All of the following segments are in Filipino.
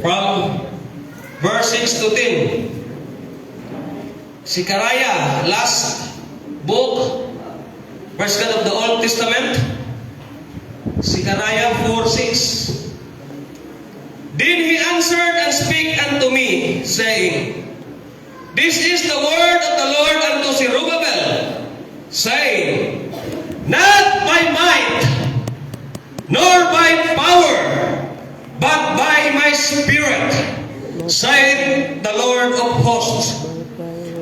from verse 6 to 10. Zechariah, last book, first God of the Old Testament. Zechariah 4:6. Then he answered and spake unto me, saying, This is the word of the Lord unto Zerubbabel, saying, Not by might, nor by power, but by my Spirit, saith the Lord of hosts.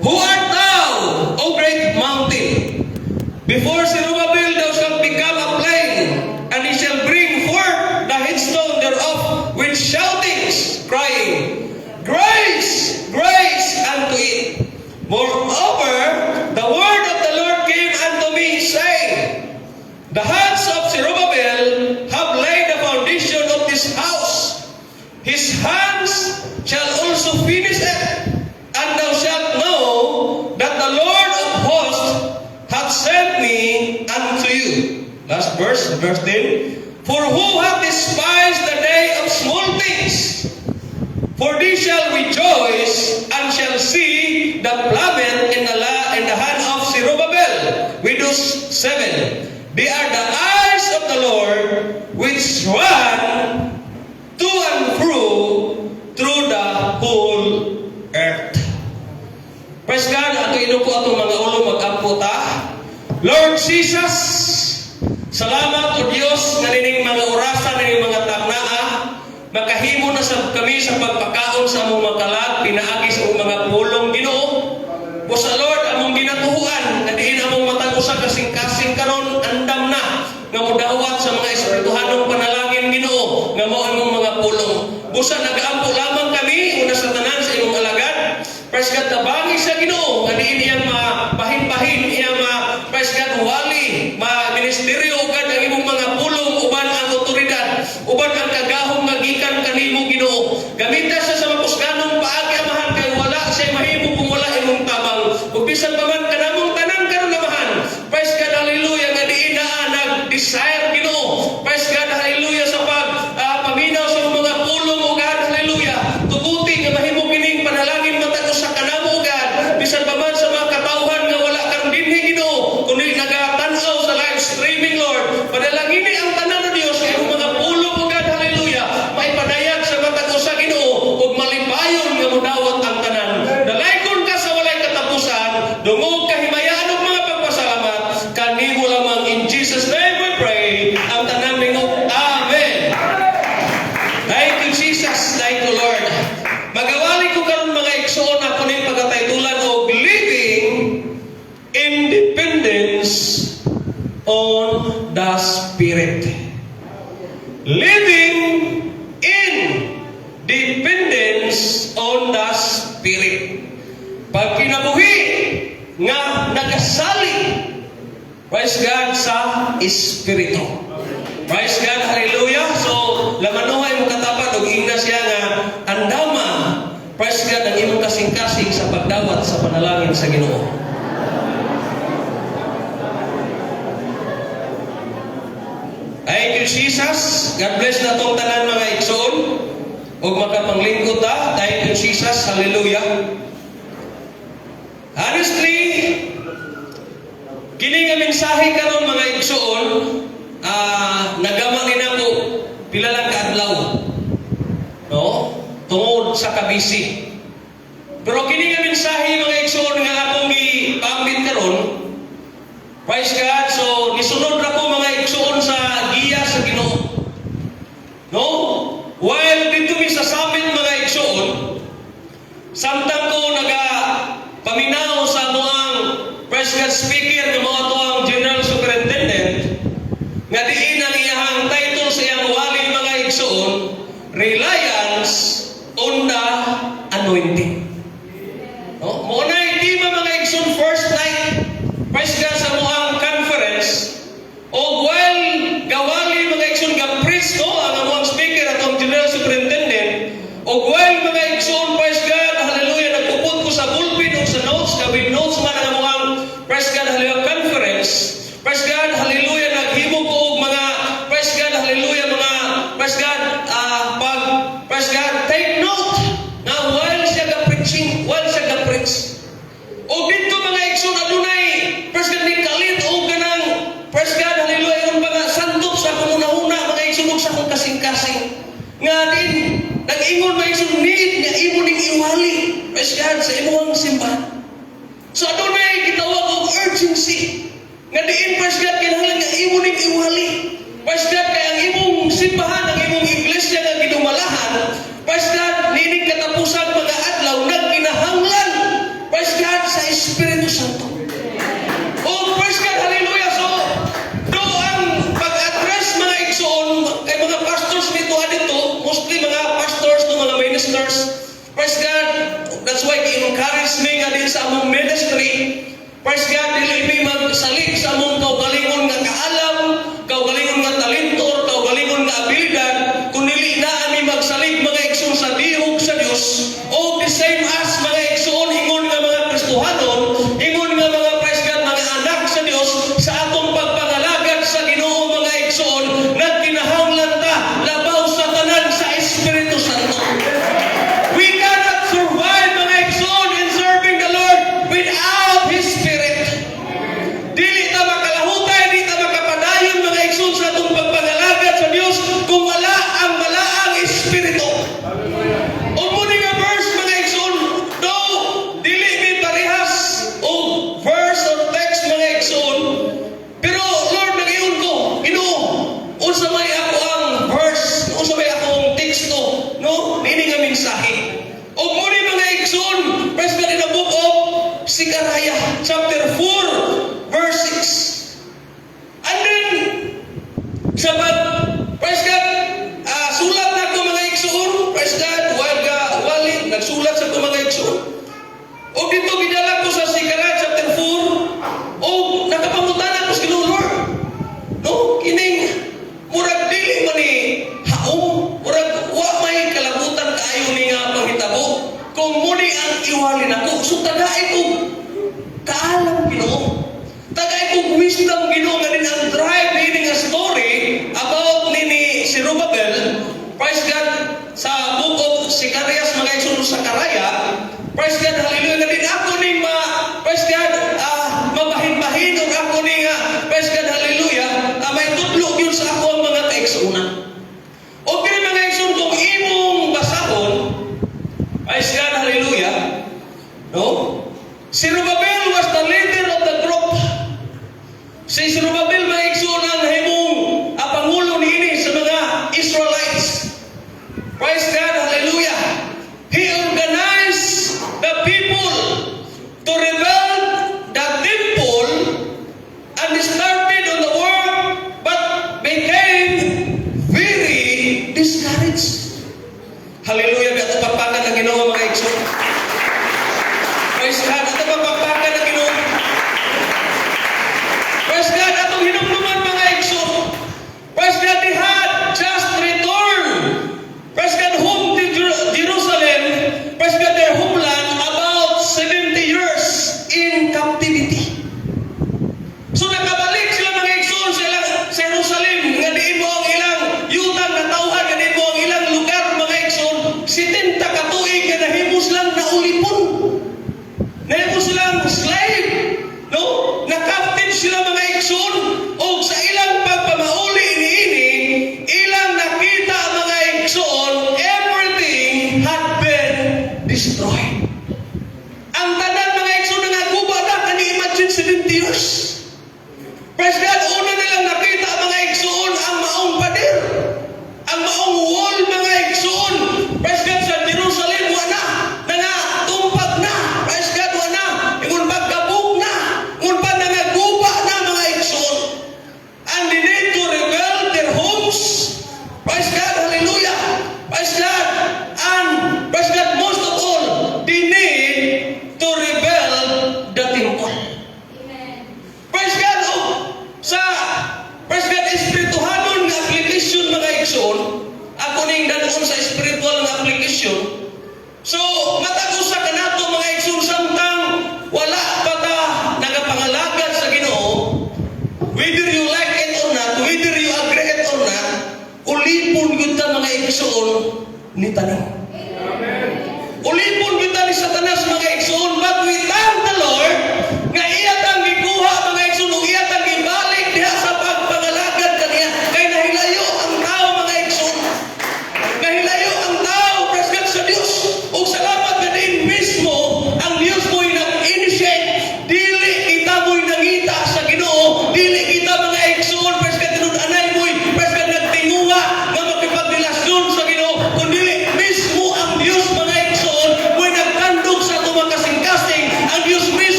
Who art thou, O great mountain? Before Zerubbabel thou shalt become a plain, and he shall bring forth the headstone thereof with shoutings, crying, Grace, grace unto it. Moreover, the word of the Lord came unto me, saying, The hands of Zerubbabel have laid the foundation of this house. His hands shall also finish it. And thou shalt know that the Lord of hosts hath sent me unto you. Last verse 10. For who hath despised the day of small things? For they shall rejoice and shall see the plummet in the hand of Zerubbabel. With those 7. They are the eyes of the Lord which run to and fro through the whole earth. Praise God, ato inuko ato mga ulo mag-ampo ta. Lord Jesus, salamat o Diyos nga nining mga orasan, nining mga tagnaa, makahimo na sa kami sa pagpakaon sa among makalag, pinaagi sa among mga pulong Ginoo. O sa Lord, among ginatuhuan, na diin among matag usa kasing-kasing karon andam na, nga mudawat sa mga espirituhanong panalangin Ginoo, nga mao among mga pulong. Busa nag-aampo lamang kami, una sa tanan sa imong alagad. Praise God, tabangi sa Ginoo, nga diin iyang mapahin-pahin, iyang praise God, wali, ministeryo, ugad ang imong mga pulong, uban ang otoridad, uban ang kagahong magikan kanimo Ginoo. Gamita sa mapusganong paagi amahan, kay wala siya mahimo kung wala imong tabang. Ug bisan pa man kanamong tanan karon amahan. Praise God, hallelujah, nga diin na nag-desire Ginoo. Praise God, hallelujah, sa paminaw sa mga pulong, ugad, hallelujah. Tuguti nga mahimo kining panalangin matag sa kanamo ugad. Bisan pa man sa mga katawhan nga wala karon dinhi Ginoo, kundi nagatanaw sa live streaming, Lord. Panalangini ang tanan ng Dios kay mga pulong ugad, hallelujah. Maipadayag sa matag sa Ginoo ug malipayon nga modawat ang tanan. Dalaykon ka sa walay katapusan, dungog kahimayaan ug mga pagpasalamat kanimo lamang, in Jesus name we pray. Ang tanan ningo, amen. Thank you Jesus, thank you Lord. Magawali ko karon mga igsoon ako ning pagkataytulan og living independence on the Spirit. Living in dependence on the Spirit. Pag kinabuhi nga nagasali, praise God, sa Espiritu. Praise God, hallelujah. So, lamanuhay mo katapat og ingna siya nga andama, praise God, ang imong kasing-kasing sa pagdawat sa panalangin sa Ginoo. Thank you Jesus. God bless na tong tanan mga igsoon ug makapanglingkod ta. Thank you Jesus, hallelujah. Honestly, kini nga mensahe karon mga igsoon, nagama ni nako pila lang ka adlaw, no? Tungod sa kabisi. Pero kini nga mensahe mga igsoon nga akong gipambit karon, praise God, so nisunod ra ko mga igsoon sa giya sa Ginoo. No? While dito mi sa summit mga igsoon, samtang ko paminaw sa moang praise God speaker nga mao to ang General Superintendent, nga diin ang iyang title sa iyang wali mga igsoon, Reliance on the Anointing. No? Mo na itima mga igsoon first night, praise God, sa moang conference, o while gawali mga igsoon ga-preach ko ang moang speaker atong General Superintendent, o while mga igsoon, praise God, hallelujah, nagpuput ko sa bulpin o sa notes, with notes man ang moang praise God, hallelujah, conference, praise God, hallelujah, naghimo ko og mga praise God, hallelujah, mga praise God, praise God, take ingon mga igsoon need nga imo ning iwali. Praise God sa imong simbahan. So adunay gitawag og urgency. Nga diin praise God kinahanglan nga imo ning iwali. Praise God kay ang imong simbahan, ang imong iglesia nga ginumalahan, praise God nining katapusan mga adlaw nagkinahanglan. Praise God sa Espiritu Santo. Oh, praise God, hallelujah. So, do ang pag-address mga igsoon kay mga pastors nito adito, mostly mga pastors no mga ministers. Praise God. That's why i-encourage me nga din sa among ministry. Praise God, dili mi magsalig sa among kaugalingon nga kaalam, kaugalingon nga talento, kaugalingon nga abilidad, kun dili na ami magsalig mga igsoon sa diog sa Dios. O the same as mga igsoon ingon nga mga Kristohanon, ingon nga mga praise God mga anak sa Dios sa atong pagpangalagad sa Ginoo mga igsoon, nagkinahanglan ta labaw sa tanan sa Espiritu Santo. We cannot survive mga igsoon in serving the Lord without His Spirit. Dili ta makalahutay, dili ta makapadayon mga igsoon sa atong pagpangalagad sa Dios kung wala ang malaang Espiritu. O muni nga verse mga igsoon, do dili mi parehas o verse or text mga igsoon, pero Lord nagiyon ko, Ginoo, unsa may ako ang verse, unsa may akong teksto, no? Ini nga mensahe. O muni mga igsoon, praise God in the book of Zechariah chapter 4 verse 6. And then sa praise God, sulat na ko mga igsoon, praise God, wali, nagsulat sa ko mga igsoon. O dito gidala ko sa Zechariah chapter 4, o nakapangutan ako sa Lord. No, kining murag dili man ni haom, murag wa may kalabutan kaayo ni nga panghitabo. Kung muni ang iwali nako, so tagay ko kaalam Ginoo. Tagay ko wisdom Ginoo nga din ang drive ni nga story about ni Zerubbabel. Praise God sa book of Zechariah mga igsoon sa Karaya. Praise God, hallelujah, nga din ako ning praise God, mabahin-bahin o ako ning praise God, hallelujah, may tutlog yun sa ako ang mga kaigsuunan. Okay mga igsoon, kung imong basahon, praise God, hallelujah, no? Zerubbabel was the leader of the group. Si Zerubbabel mga igsoon ang himong pangulo niini sa mga Israelites. Praise God, hallelujah. He organized the people to rebuild the temple and started on the work but became very discouraged. Hallelujah. Ato pagpakan ng Ginoo mga igsoon. Praise God. Ato pagpakan ng Ginoo. Praise God. Atong hinumduman mga igsoon. Praise God. They had just returned. Praise God. Home to Jerusalem. Praise God. Their homeland about 70 years in captivity. So nakabalik sila mga igsoon sa Jerusalem. Nga diin mo ang ilang yutan na tauhan. Nga diin mo ang ilang lugar mga igsoon. 70 katuig nga nahimos lang na ulipon. Nahimos lang slave. No? Na-captive sila mga igsoon. O sa ilang pagpamauli niini, ilang nakita mga igsoon, everything had been destroyed. Ang tanan mga igsoon nga guba na, kani-imagine 70 years. Praise God, una nilang nakita mga igsoon ang maong pader. Ang maong wall mga igsoon. Praise God sa Jerusalem, wala na nga, tumpag na. Praise God, wala. Ingon pagkabog na. Ingon pa na nga guba na mga igsoon. And they need to rebuild their homes. Praise God, hallelujah. Praise God. And praise God, most of all, they need to rebuild the temple. Praise God, sa praise God, espirituhanon nga application mga igsoon, ako ning danon sa spiritual nga application. So, matag-usa ka nato mga igsoon samtang wala pa ta nagapangalagad sa Ginoo, whether you like it or not, whether you agree it or not, ulipon gyud ta mga igsoon ni tanan. Ulipon gyud ta ni Satanas mga igsoon, but we thank the Lord nga iya tang gikuha mga igsoon, iya tang gibalik diha sa pagpangalagad kaniya. Kay nahilayo ang tao mga igsoon. Nahilayo ang tao, praise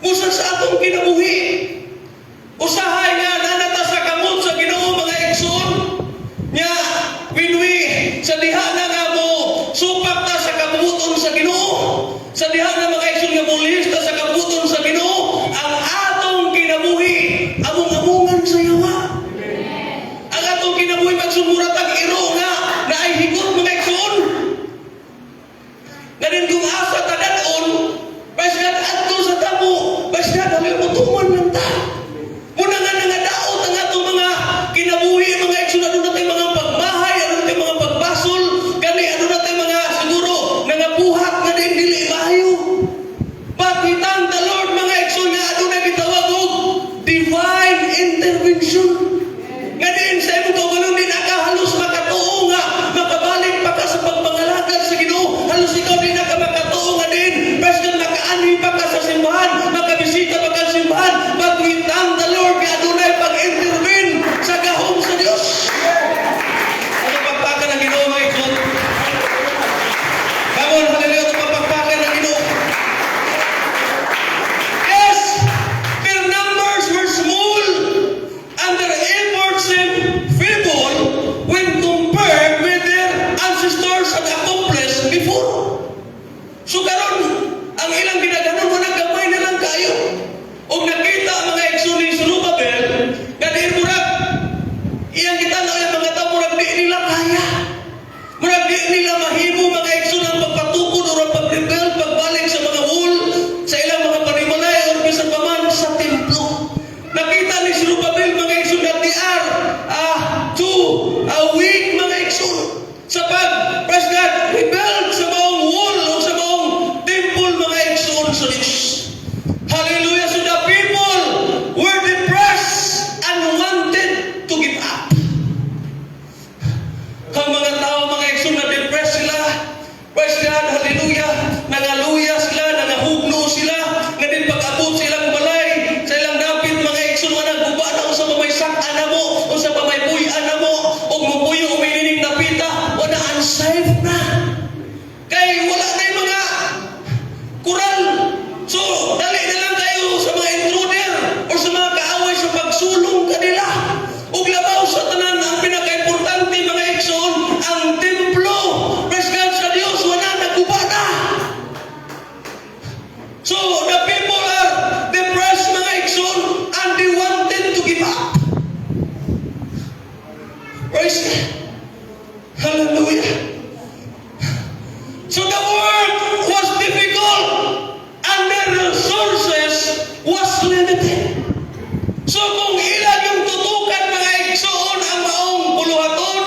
Usa sa atong kinabuhi. Usahay nga nanata sa kamot sa Ginoo mga igsoon. Nya winwi sa diha na nga mo supak ta sa kabubuton sa Ginoo. Sa diha na mga igsoon nga bulista sa kabubuton sa Ginoo, ang atong kinabuhi among-amungan sa yawa. Ang atong kinabuhi magsumurat ang iro nga na ay higot mga igsoon. Ganin kung asa tadanon, basgat adto sa tamo, basgat halimutuman ng ta. Muna nga nangadaot ang atong mga kinabuhi, mga igsoon, ano natin mga pagmahay, ano natin mga pagbasol, gani ano natin mga siguro nangabuhat nga din dili maayo. But we thank the Lord mga igsoon nga ano na gitawag og divine intervention. Nga din sa imong kaugalingon din nakahalos makatuo nga makabalik pa ka sa pagpangalagad sa Ginoo. Halos ikaw din naka makatuo nga din. Basgat nakaani pa ka sa simbahan, makabisita pa ka sa simbahan. But we thank the Lord nga adunay pag-intervene sa gahom sa Dios. Ano pagpaka ng Ginoo mga igsoon? Bangon, haleluya, ano pagpaka ng Ginoo? Yes, their numbers were small and their efforts seemed feeble when compared with their ancestors had accomplished before. So karon, ang ilang ginaganon mo naggamay na lang kayo. Og nakita ang mga igsoon ni Zorobabel, ganun murag, iyang gitanaw yung mga tao, murag di nila kaya. Murag di nila mahimo mga igsoon ang pagpatukod o ang pag-rebuild, pagbalik sa mga wall, sa ilang mga panimalay o bisan pa man sa templo. Nakita ni Zorobabel mga igsoon na they are weak mga igsoon sa praise God, rebuild sa maong wall o sa maong temple mga igsoon sa Diyos. Hallelujah. So the people were depressed and wanted to give up. Ang mga tao mga igsoon na depressed sila, praise God, hallelujah, nangaluya sila, nangahugno sila, nga din pag-abot sa ilang balay, sa ilang dapit mga igsoon, wala guba na o sa pamaysakan na mo, o sa pamaypuyan na mo, o mupuyo o minining napita, wala unsafe na. Kaya wala na yung mga kural. So, dali na lang kayo sa mga intruder o sa mga kaaway sa pagsulong kanila. Ug labaw sa tanan ang pinaka-importante mga igsoon, ang templo. Praise God sa Dios, wala naguba na. So, the people are depressed mga igsoon and they wanted to give up. Praise God. Hallelujah. So the work was difficult and their resources was limited. So kung ilang yung tutukan mga igsoon ang maong buluhaton,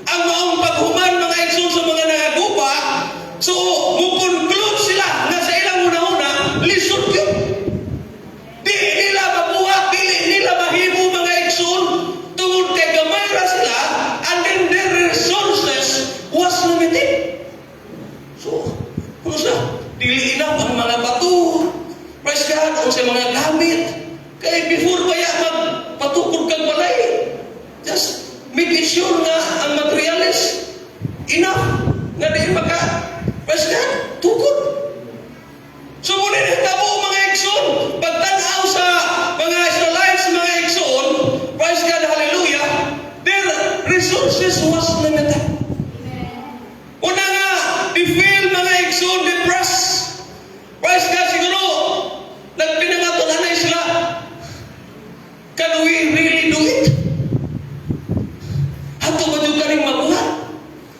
ang maong paghuman mga igsoon sa mga nangaguba, so mukonclude sila na sa ilang una-una, lisod yun. Di nila mabuhat, di nila mahimo mga igsoon, tungod kay gamay ra sila, and then their resources was limited. So, ano siya? Dili inap ang mga bato. Praise God, o sa mga gamit. Kaya before ba yan magpatukod kang balay, just make it sure na ang materialis enough na di maka, praise God, tukod. So, muna rin tabo mga igsoon, pagtanaw sa mga Israelites, mga igsoon, praise God, hallelujah, their resources was limited. Una nga, they feel mga igsoon depressed. Praise God, siguro, nagpinangatunan na sila. Can we really do it? Ato ba yung kaning mabuhat?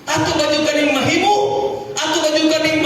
Ato ba yung kaning mahimo? Ato ba yung kaning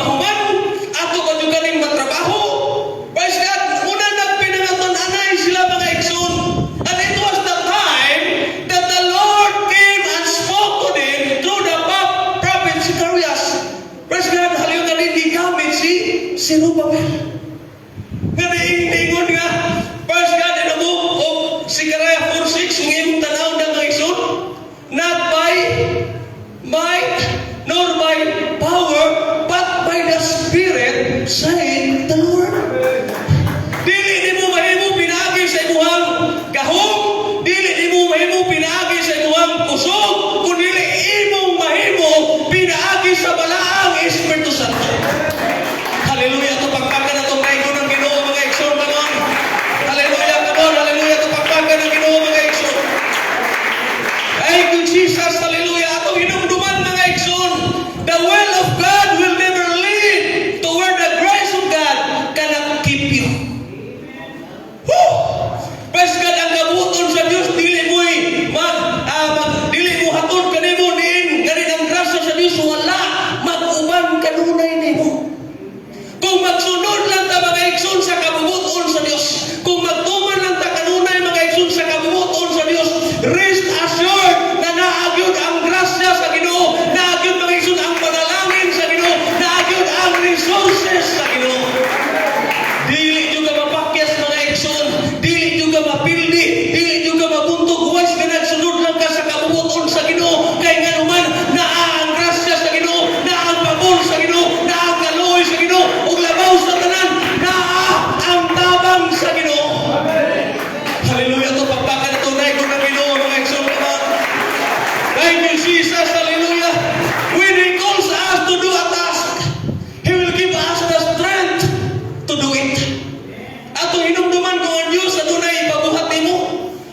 ang Diyos adunay ipabuhat nimo.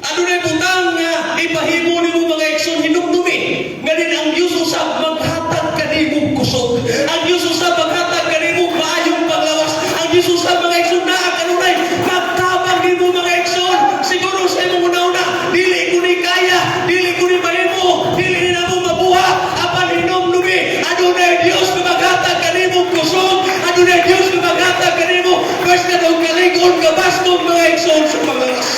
Adunay butang nga ipahimo nimo mga igsoon hinumdumi. Ngayon ang Diyos usab maghatag kanimo kusog. Ang Diyos usab maghatag kanimo maayong panglawas. Ang Diyos usab mga igsoon naa kanunay magtabang nimo mga igsoon. Siguro sa imong una-una dili ko ni kaya, dili ko ni mahimo, dili na mo mabuha. Apan hinumdumi adunay Diyos nga maghatag kanimo kusog. Adunay Diyos nga maghatag kanimo basta daw kalig-on kabaskog mga igsoon sa panglawas.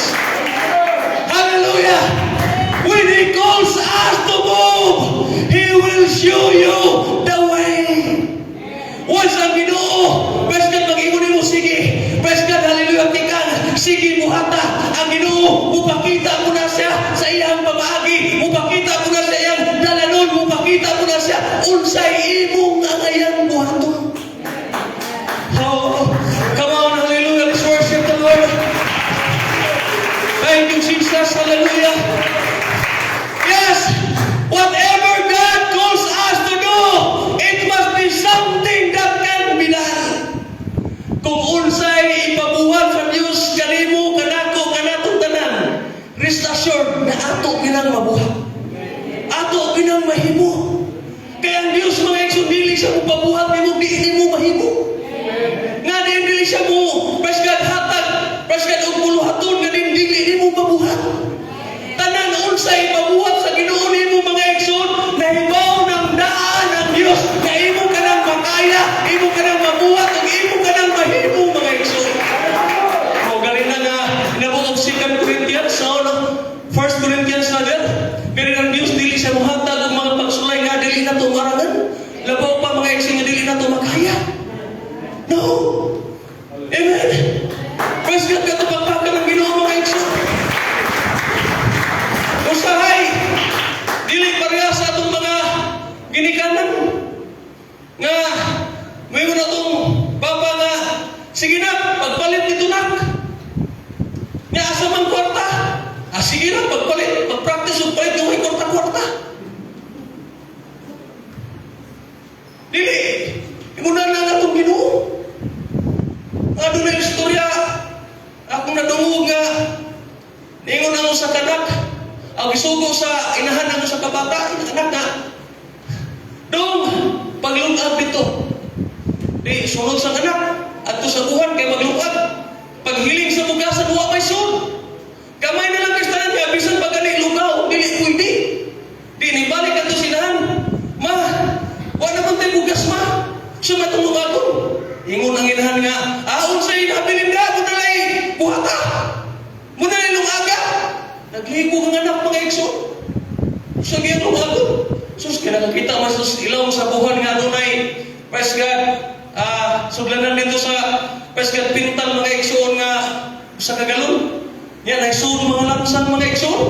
Hallelujah! When He calls us to move, He will show you the way. Once ang Ginoo, basta mag-ingon nimo sige, basta hallelujah tikan, sige muhata. Ang Ginoo, mupakita mo na siya sa iyang pamaagi, mupakita mo na sa iyang dalanon, mupakita mo na siya unsay imong angayang buhaton. Oh, come on, hallelujah, let's worship the Lord. Thank you, Jesus. Hallelujah. Yes, whatever God calls us to do, it must be something that can be done. Kung unsay ipabuhat sa Diyos, kanimo, kanako, kanatong tanan, rest assured na ato ginang mabuhat. Ato ginang mahimo. Kaya ang Diyos mga igsoon, dili siya mo pabuhat nimo, dili mo mahimo. Nga dili siya mo, pasgad hatag, pasgad og buluhaton, nga dili mo mabuhat. Tanan unsay mabuhat sa Ginoo nimo mga igsoon, nahibaw ng daan ang Dios, nga imo kanang makaya, imo kanang mabuhat, ug imo kanang mahimo mga igsoon. Mo galing na nga nabuog 2 Corinthians, so 1 Corinthians na din. Pero ang Dios dili siya mohatag og mga pagsulay nga dili na tumarangan. Labaw pa mga igsoon nga dili na tumakaya. No. Amen. Praise God, katapagpakan ng Ginoo mga igsoon. Usahay, dili pareha sa atong mga ginikanan. Nga, may mo na itong baba nga, sige na, pagpalit dito na. Nga, asa man kwarta. Sige na, pagpalit, pagpractice o palit yung kwarta-kwarta. Dili, imunan na itong Ginoo. Ano na yung istorya? Akong nadungog nga, ningon ako sa kanak, ang isugo sa inahan ako sa kabata, anak nga, dong, paglungag dito. Di, sunod sa kanak, at to sa buhan, kay maglungag. Paghiling sa bugasan, huwag may sun. Kamay na lang kastanan, kaya bisan pag gani, lugaw, dili pwede. Di, nibalik at to sinahan. Ma, wala naman tayo bugas, ma. Sumatulog ako. Ingon ang inahan nga, aon sa inabilin ka, muna lay buhata. Muna lay lungaga. Nagligo ang anak mga igsoon. Sa giyang lungago. Sus, kinakakita mas ilaw sa buhan nga dunay. Praise God. Suglanan dito sa praise God, pintal mga igsoon nga sa kagalon. Yan, naisuod mga langsang mga igsoon.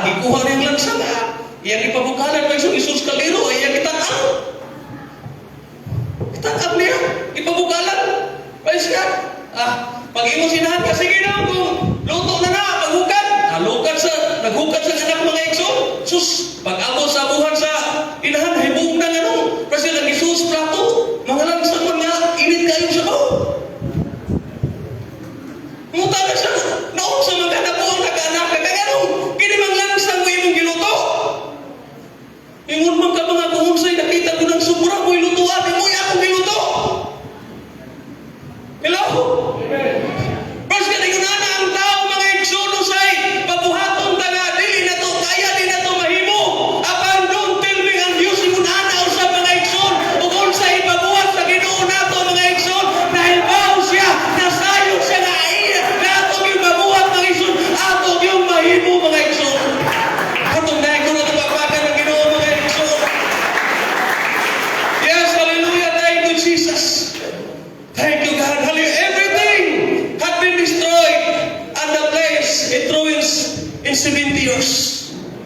Ikuha na yung langsang nga. Iyang ipabukalan mga igsoon, Isus kaliro, iyang itanang. Tangkap niya, ipabukalan. Praise God. Pag imo sinahan ka, sige na, kung luto na na, paghukad. Naghukad sa anak mga igsoon. Sus, pag abot sa buhan sa inahan, hibuong na nga nung. Praise God, nag-isus plato. Mga langsang man nga, init kayo sa ko. Munta na siya, naon sa mga anak ko, nag-anak ka, kaya nung, kinimang langsang mo imong giluto. Ingon man ka mga kuhunsay, nakita ko ng sumura mo ilutuan, imoy akong giluto. Hello? Praise God, ingon na ang tao mga igsoon say, pabuhaton taga, dili na to, kaya di na to mahimo. Apan don't tell me ang Diyos ingon na usab mga igsoon, ug unsay ipabuhat sa Ginoo nato mga igsoon, nahibaw siya, nasayo siya na iya, na ato yung mabuhat mga igsoon, ato yung mahimo mga igsoon. Katong dahil ko na tumapakan ng Ginoo mga igsoon. Yes, hallelujah, thank you Jesus. Thank you God, hallelujah. Everything had been destroyed and the place it ruins in 70 years.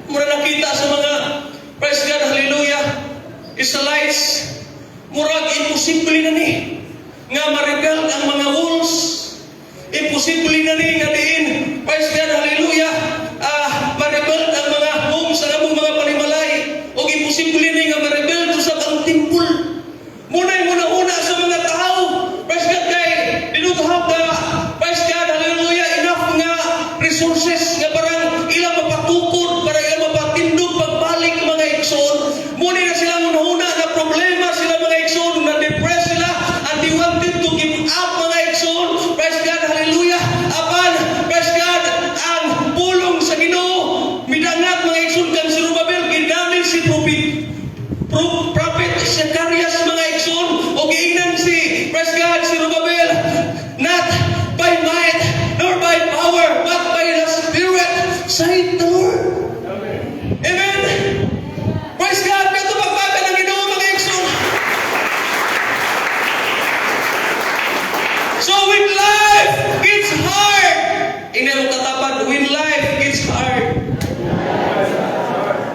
Muna nakita sa mga, praise God, hallelujah, Israelites, murag imposible na ni nga ma-rebuild ang mga walls. Imposible na ni nga diin, praise God, hallelujah, ma-rebuild ang mga homes sa among mga panimalay. O imposible na ni nga ma-rebuild sa ang temple. Muna'y muna-una sa mga tao, praise God, kay dinutahap na, praise God, hallelujah, enough resources nga parang ilang mapatukod, para ilang mapatindog pagbalik mga igsoon. Muna na sila munahuna na problema sila mga igsoon, na depress sila, and they wanted to give up mga igsoon. Praise God, hallelujah. Apan, praise God, ang pulong sa Ginoo midangat mga igsoon kan si Rubabel, ginamit si Prophet Zacarias mga igsoon, o giingnan si, praise God, si Rubabel, not by might nor by power, but by the Spirit, saith the Lord. Amen. Praise God. Kato pagbaga ng Ginoo mga igsoon. So when life gets hard, hindi mo katapad, when life gets hard,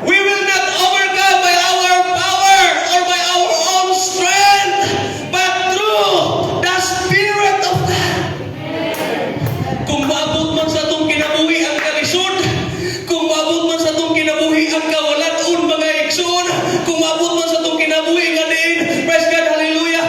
we will not overcome by our power or by our own strength, but through the Spirit of God. Kung maabot man sa itong kinabuhi ang kalisod, kung maabot man sa itong kinabuhi ang kawalan-un mga igsoon, kung maabot man sa itong kinabuhi nga diin, praise God, hallelujah,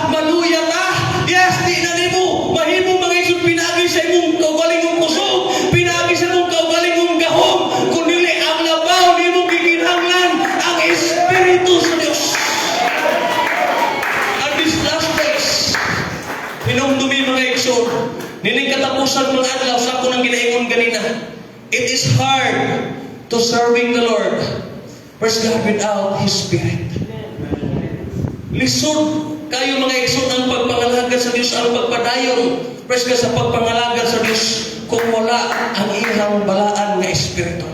maluya ta, yes, di na nimo mahimo mga igsoon, pinagi sa imong kaugalingong kusog, pinagi sa imong kaugalingong gahom, kundi ang labaw nimo giginhanglan ang Espiritu sa Dios. At these last days, hinumdumi mga igsoon, nining katapusan mga adlaw sa ako nang ginaingon ganina, it is hard to serving the Lord, praise God, without His Spirit. Lisod kayo mga igsoon ang pagpangalagad sa Diyos, ang pagpadayon, praise God, sa pagpangalagad sa Diyos, kung wala ang ihang balaan na Espiritu.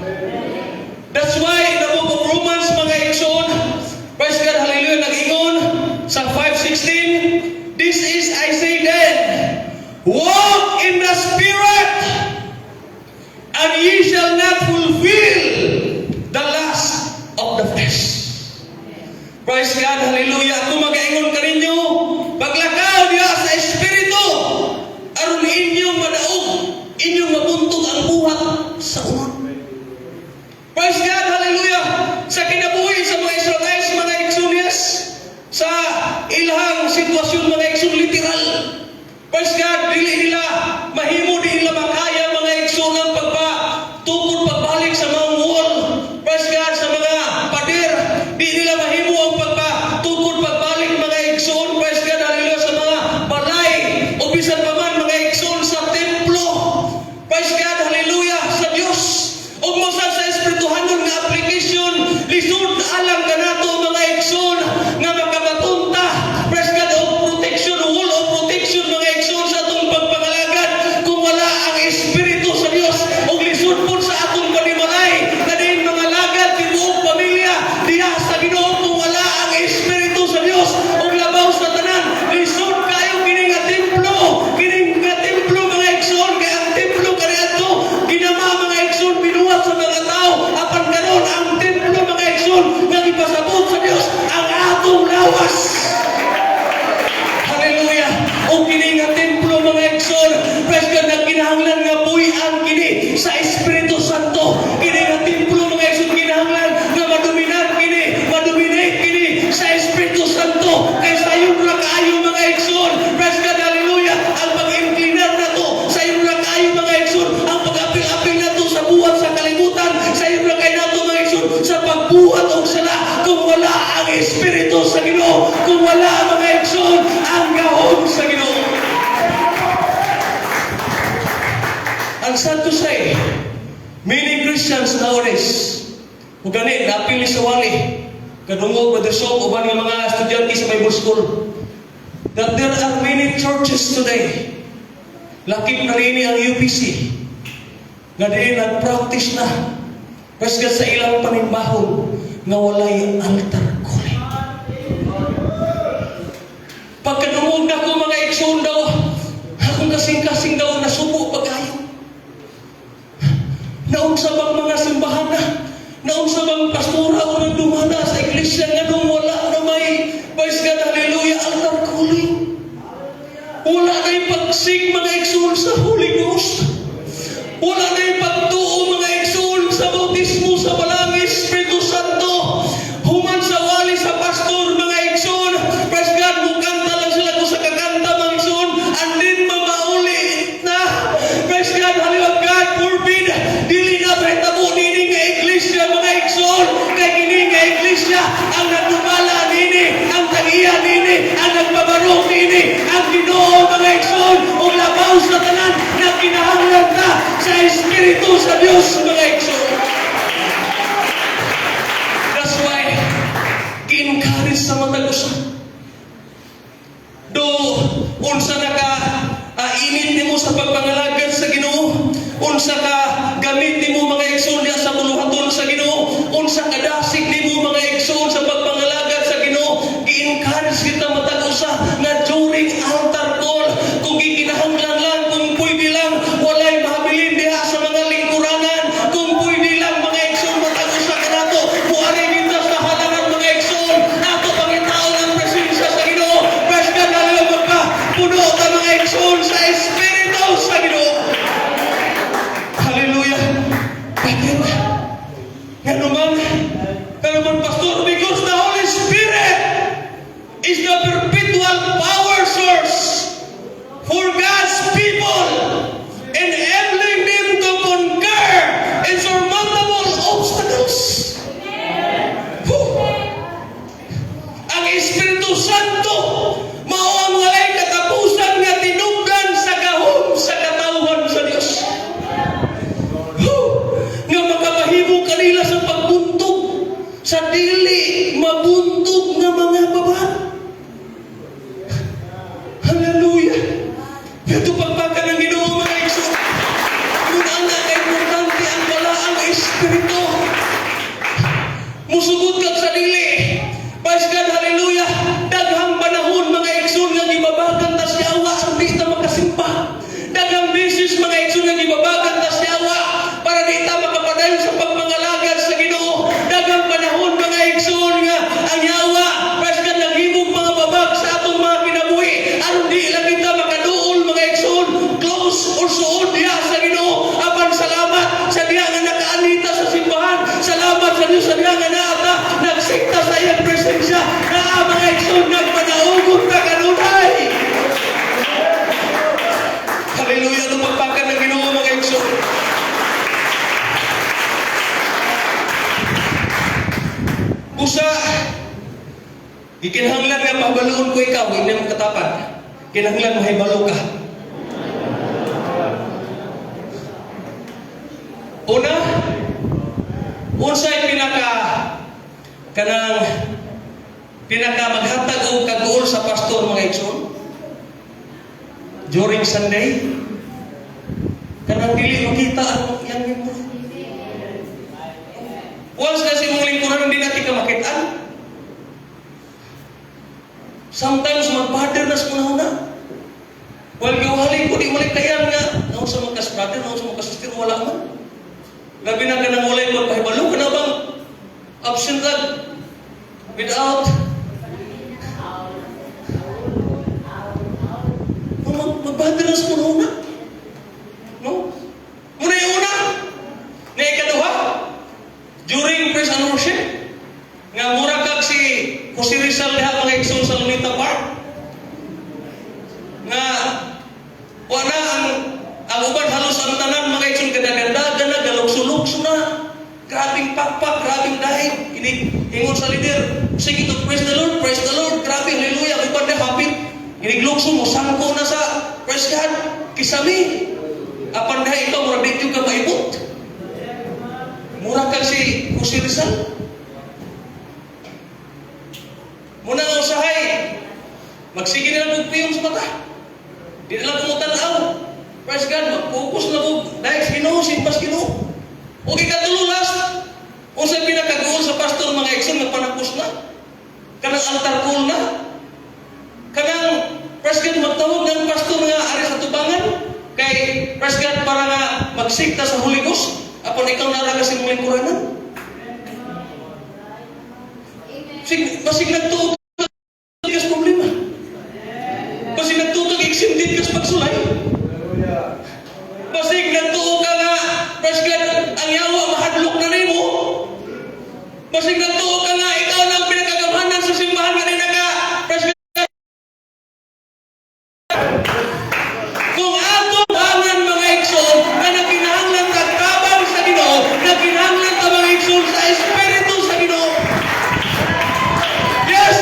That's why in the book of Romans mga igsoon, praise God, hallelujah, nag-ingon sa 5:16, this is I say then, walk in the Spirit, and ye shall not fulfill the lust of the flesh. Praise God, hallelujah. Ako mag-aingon ka ninyo, paglakaw niya sa Espiritu, aron inyong madaog, inyong mabuntog ang buhat sa unod. Praise God, hallelujah. Sa kinabuhi sa mga Israelites, mga Exodus, sa ilahang sitwasyon mga Exodus, literal. Praise God, dili nila mahimo, di nila makaya mga igsoon ang pagpatukod, pagbalik sa mga wall. Praise God, sa mga pader, di nila mahimo ang pagpatukod, pagbalik mga igsoon. Praise God, hallelujah, sa mga balay, o bisan pa man mga igsoon sa templo. Praise God, hallelujah, sa Dios. O mosa sa espirituhanon nga application, lisod alang kanato mga igsoon nga makabatunta. Praise God, o protection, wall of protection mga igsoon sa atong pagpangalagad, kung wala ang Espiritu sa Dios, o lisod po sa atong panimalay na din mga lagad, tibuok pamilya diha sa Ginoo, kung wala ang Espiritu sa Dios, o labaw sa tanan, lisod kayo kining nga templo, kining nga templo mga igsoon, kaya ang templo kaniadto ginama mga igsoon, binuhat sa mga tao, apan karon ang templo mga igsoon nga ipasabot sa Dios ang atong lawas. Hallelujah. O kini nga templo mga igsoon, praise God, nagkinahanglan nga buhi-an kini sa Espiritu Santo. Kini nga templo mga igsoon, kinahanglan nga madominate kini sa Espiritu Santo. Kay sayon ra kaayo mga igsoon, praise God, hallelujah, ang pag-inclinar nato, sayon ra kaayo mga igsoon, ang pag-apil-apil nato sa buhat sa kalibutan, sayon ra kay nato mga igsoon, sa pagbuhat og sala, kung wala ang Espiritu sa Ginoo, kung wala mga igsoon ang gahom sa Ginoo. Ang sad to say, many Christians nowadays, kung gani, napili sa wali, kadungog, Brother Sok, uban ng mga estudyante sa Bible School, that there are many churches today, lakip na rin ang UPC, nga din nag-practice na, kasi sa ilang panimbahon, nga walay altar calling. Pagkadungog na ko mga igsoon daw, akong kasing-kasing daw nasubo pag-ayo. Naunsa bang mga simbahan na, naunsa bang pastora o nagdumana sa iglesia nga nung wala na may, praise God, hallelujah, altar calling. Wala na yung pagsig mga igsoon sa Holy Ghost. Wala na yung pagtuo mga igsoon sa bautismo sa Balangis, Espiritu Santo. Human sa wali sa pastor mga igsoon, praise God, mukanta lang sila kung sa kakanta mga igsoon, and then mamauli na tao sa tanan na kinahanglan ka sa Espiritu sa Dios mga igsoon. That's why ki-encourage sa matag usa. Do unsa na ka init nimo sa pagpangalagad sa Ginoo, unsa ka gamit nimo mga igsoon diha sa buluhaton sa Ginoo, unsa ka dasig nimo mga igsoon sa pagpangalagad sa Ginoo, gi-encourage kita matag usa nga during altar call kung gikinahanglan lang, kung pwede lang walay mahabilin diha sa mga lingkuranan, kung pwede lang mga igsoon matag usa kanato muari kita sa halangan mga igsoon ato pangitaon ang presensya sa Ginoo. Basta na magka puno ka mga igsoon sa Espiritu sa Ginoo. Hallelujah. Bakit? Ngayon pastor, because the Holy Spirit is the perpetual power source for God's people, enabling them to conquer insurmountable obstacles. Ang Espiritu Santo mao ang walay katapusan nga tinubdan sa gahom sa katawhan sa Dios. Nga makapahimo kanila sa pagbuntog sa dili mabuntog nga mga babae. Hallelujah. Ito pagpaka ng Ginoo mga igsoon. Kung ang importante ang balaang Espiritu. Musugod ka sa dili. Praise God, hallelujah. Daghang panahon mga igsoon nga gibabagan ta si Awa ang di ta makasimba. Daghang beses mga igsoon nga gibabagan ta si Awa para di ta makapadayon sa pagpangalagad sa Ginoo. Daghang panahon mga igsoon nga ang Yawa, praise God, naghimog mga babag sa atong mga kinabuhi. Aron di lang kita makaduol mga igsoon, close or suod diha sa Ginoo. Apan salamat sa diha nga nakaanita sa simbahan. Salamat sa Dios sa diha nga naata nagsikta sa iyang presensya. Na mga igsoon nagpanaugot na kanunay. Hallelujah, ito magpakan ng Ginoo mga igsoon. Usa, ikinahanglan nga mahibaloon ko ikaw, hindi mo katapan. Kinahanglan mahibalo ka. Una, unsay pinaka maghatag og kagool sa pastor mga igsoon during Sunday. Kanang dili makita ang yang membro. Once kasi mong lingkuran hindi natin ka makitaan. Sometimes mag-partner na sa una. While gawali ko, di malikayan nga. Naon sa magkas-brother, naon sa magkas-sister, wala man. Labi na ka nang walay magpahibalo ka na bang absent lang without mag-partner na sa una. No? Muna yung una. Nga ikaduha. During praise and worship, nga mura kag si Jose Rizal diha mga igsoon sa Lunita Park, nga wala ang uban halos ang tanan mga igsoon kadaganda na galugsulugso na, grabing pakpak, grabing dahig, ingon sa leader, sige to praise the Lord, grabe, hallelujah, uban na hapit, iniglugso mo, sangko na sa praise God, kisami, apan dahil ikaw mura dito ka maibot. Mura ka si Jose Rizal. Muna nga usahay, magsige nila kong piyong sa mata. Di nila kumutanaw. Praise God, mag-focus na po. Dahil Ginoo, simpas Ginoo. O ikatulo last, kung saan pinakagoon sa pastor mga igsoon, nagpanapos na. Kanang altar call na. Kanang, praise God, magtawag ng pastor nga ari sa tubangan. Kay, praise God, para nga magsikta sa Holy Ghost. Apon ikaw naraga sa mga lingkuranan. Basig nagtuog ka sa problema. Basig nagtuog eksindid ka sa pagsulay. Basig nagtuog ka nga, praise God, ang Yawa mahadlok na rin mo. Basig nagtuog ka nga, ikaw na ang pinakagamhanan sa simbahan kanina ka, praise God. Kung ato hangan mga igsoon na nakinahanglan kagtabang sa Ginoo, nakinahanglan ka mga igsoon sa Espiritu sa Ginoo. Yes,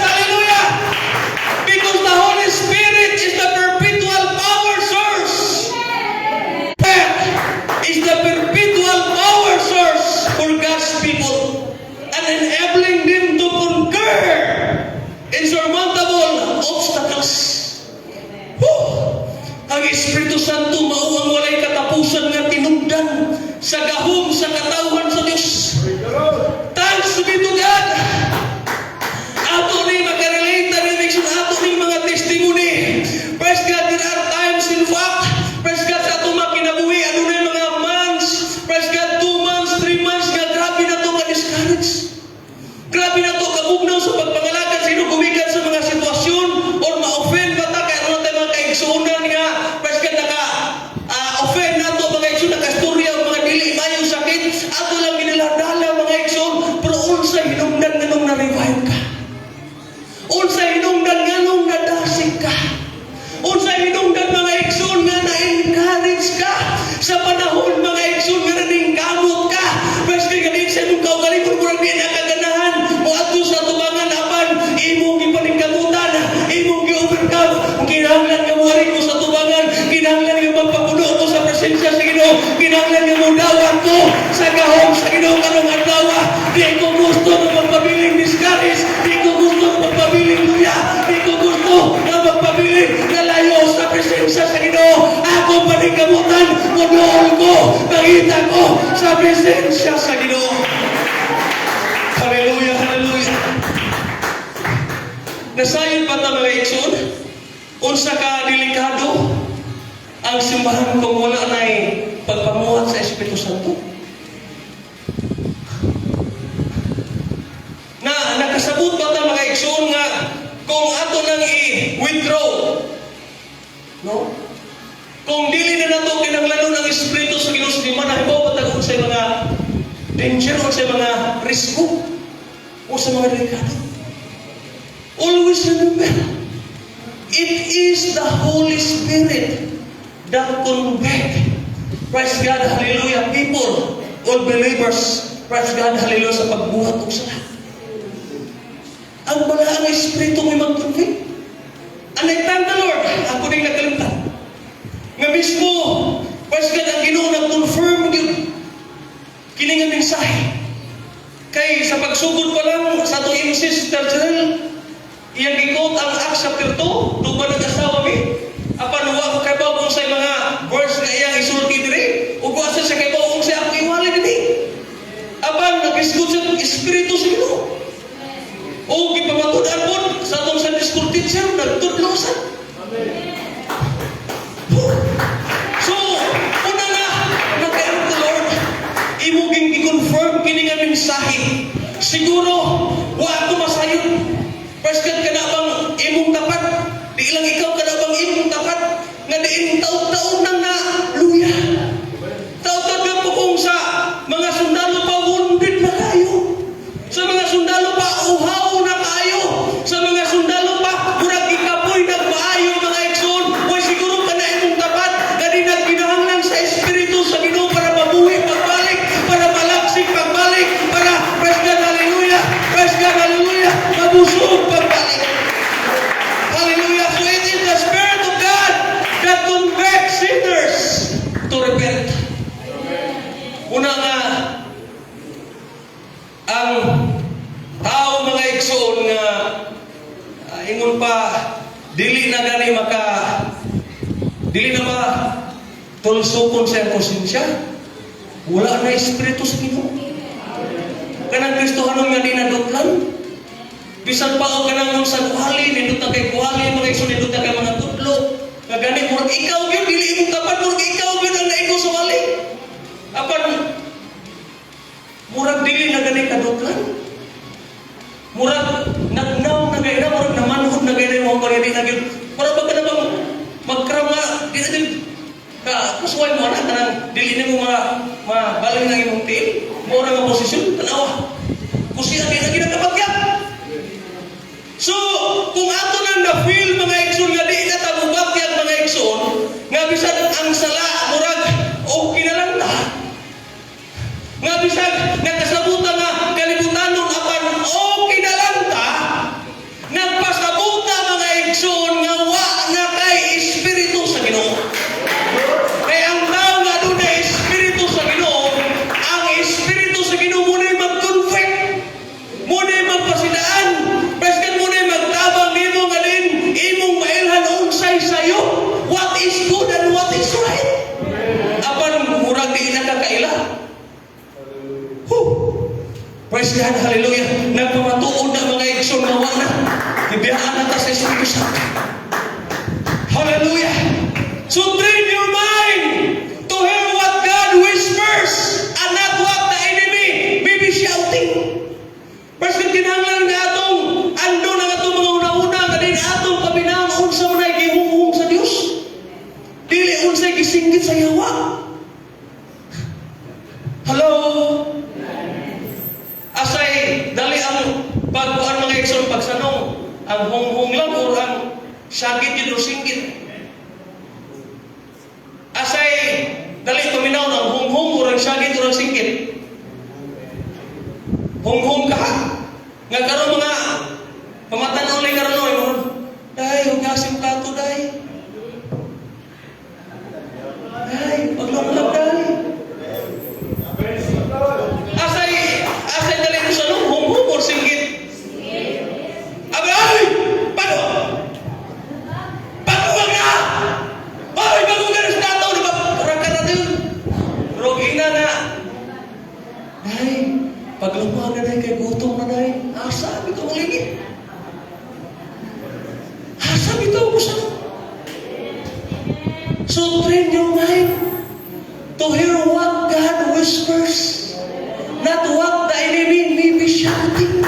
Makita ko sa presensya sa Ginoo. Hallelujah, hallelujah. Nasayon pa ta mga igsoon, unsa ka delikado ang simbahan kung wala na'y pagpamuhat sa Espiritu Santo. Nakasabot ba ta mga igsoon nga kung ato nang i-withdraw, no? Kung dili na nato kinahanglan ng Espiritu sa Ginoo sa dimana, hibaw patag sa mga danger o sa mga risgo o sa mga delikado. Always remember, it is the Holy Spirit that convict. Praise God, hallelujah, people, all believers, praise God, hallelujah, sa pagbuhat o sala. Ang balaang Espiritu may mag-convict. And I thank the Lord, ako rin nagkalimtan. Nga mismo, praise God, ang Ginoo nag-confirm yun. Kini nga mensahe. Kay sa pagsugod pa lang sa ito yung Sister Janelle, iyang gikot ang Acts chapter 2, tuba nag-asawa mi. Apan wa ko kay kung sa mga verse nga iyang isulti diri, ug wa sa kay kung sa akong iwali dinhi. Apan nag-isgot sa Espiritu sa Ginoo. O gipamatud-an pod sa atong Sunday school teacher nagtudlosan. Amen. So, una na nagkaroon the Lord, imuging i-confirm kini nga mensahe. Siguro wa ako masayod. Praise God, kana bang imong tapat? Di lang ikaw kana bang imong tapat nga diin taon-taon nang na luya. Taon-taon na po kung sa mga sundalo pa wounded na kayo. Sa mga sundalo pa uhaw na kayo. Sa mga sundalo pa murag ikapoy nagpaayo mga igsoon. Way siguro kana imong tapat nga di nagkinahanglan sa Espiritu sa Ginoo para mabuhi pagbalik, para malaksik pagbalik, para praise God, hallelujah, praise God, hallelujah, mabusog pagbalik. Hallelujah. So it is the Spirit of God that convicts sinners to repent. Una nga, ang tao mga igsoon nga ingon pa dili na gani dili na ba tulsukon sa konsensya, wala na Espiritu sa Ginoo. Kanang Kristohanon nga di nadutlan. Bisan pa o kanang sa kuhali, nindot na kay kuhali, mga igsoon, nindot na kay mga tudlo. Nga gani, murag ikaw yun, dili imong kapan, murag ikaw yun ang naigo sa wali. Apan, murag dili na gani kadutlan. Murag nagnaw na gaya na, murag namanhod na gaya na yung mga pagkadi na gaya. Murag ba ka na bang magkrama, di na din, kasuway mo na, kanang dili na mo mabalin ng imong tiin. Murag ang posisyon, tanawa. Kusiya din na ginagkabagyap. So, kung ato nang na-feel mga igsoon nga di na tabubakyag mga igsoon, nga bisan ang sala, murag, okay na lang na. Nga bisan, nagkasabutan nga, kalibutanon apan, okay na lang ta. Nagpasabuta mga igsoon nga wa na kay Espiritu sa Ginoo. Kaya ang tao nga doon na Espiritu sa Ginoo, ang Espiritu sa Ginoo muna mag-convict, muna magpasidaan, preskan muna magtabang nimo nga din, imong mailhan unsay sayo, what is good and what is right. Apan murag di na kakaila. Praise God, hallelujah. Nagpamatuod na mga igsoon na wala. Ibiyaan na ta sa Espiritu Santo. Hallelujah. So train your mind to hear what God whispers and not what the enemy may be shouting. Praise God, kinahanglan nga atong ando na atong mga una-una nga din atong pabinang unsa man ay gihumuhong sa Dios. Dili unsay gisinggit sa yawa. Hello. Asay dali ang pagkuan mga igsoon pagsanong ang hunghung lang o ang syagit yun o singgit. Asay dali tuminaw ng hunghung o ang syagit o ang singgit. Hunghung ka nga karon mga pamatan ulit karon oy dai hugasim plato dai paglamlag dai asay dali mo sa nung hunghung or singgit. Abay! Paano? Paano ba nga? Ay, bago ka na sa tataw, di ba? Parang ka natin. Roging ina nga. Day, paglumang na day, kay gutom na day. Asa, bitaw mo lingit. Asa, bitaw mo sa. So train your mind to hear what God whispers, not what the enemy may be shouting.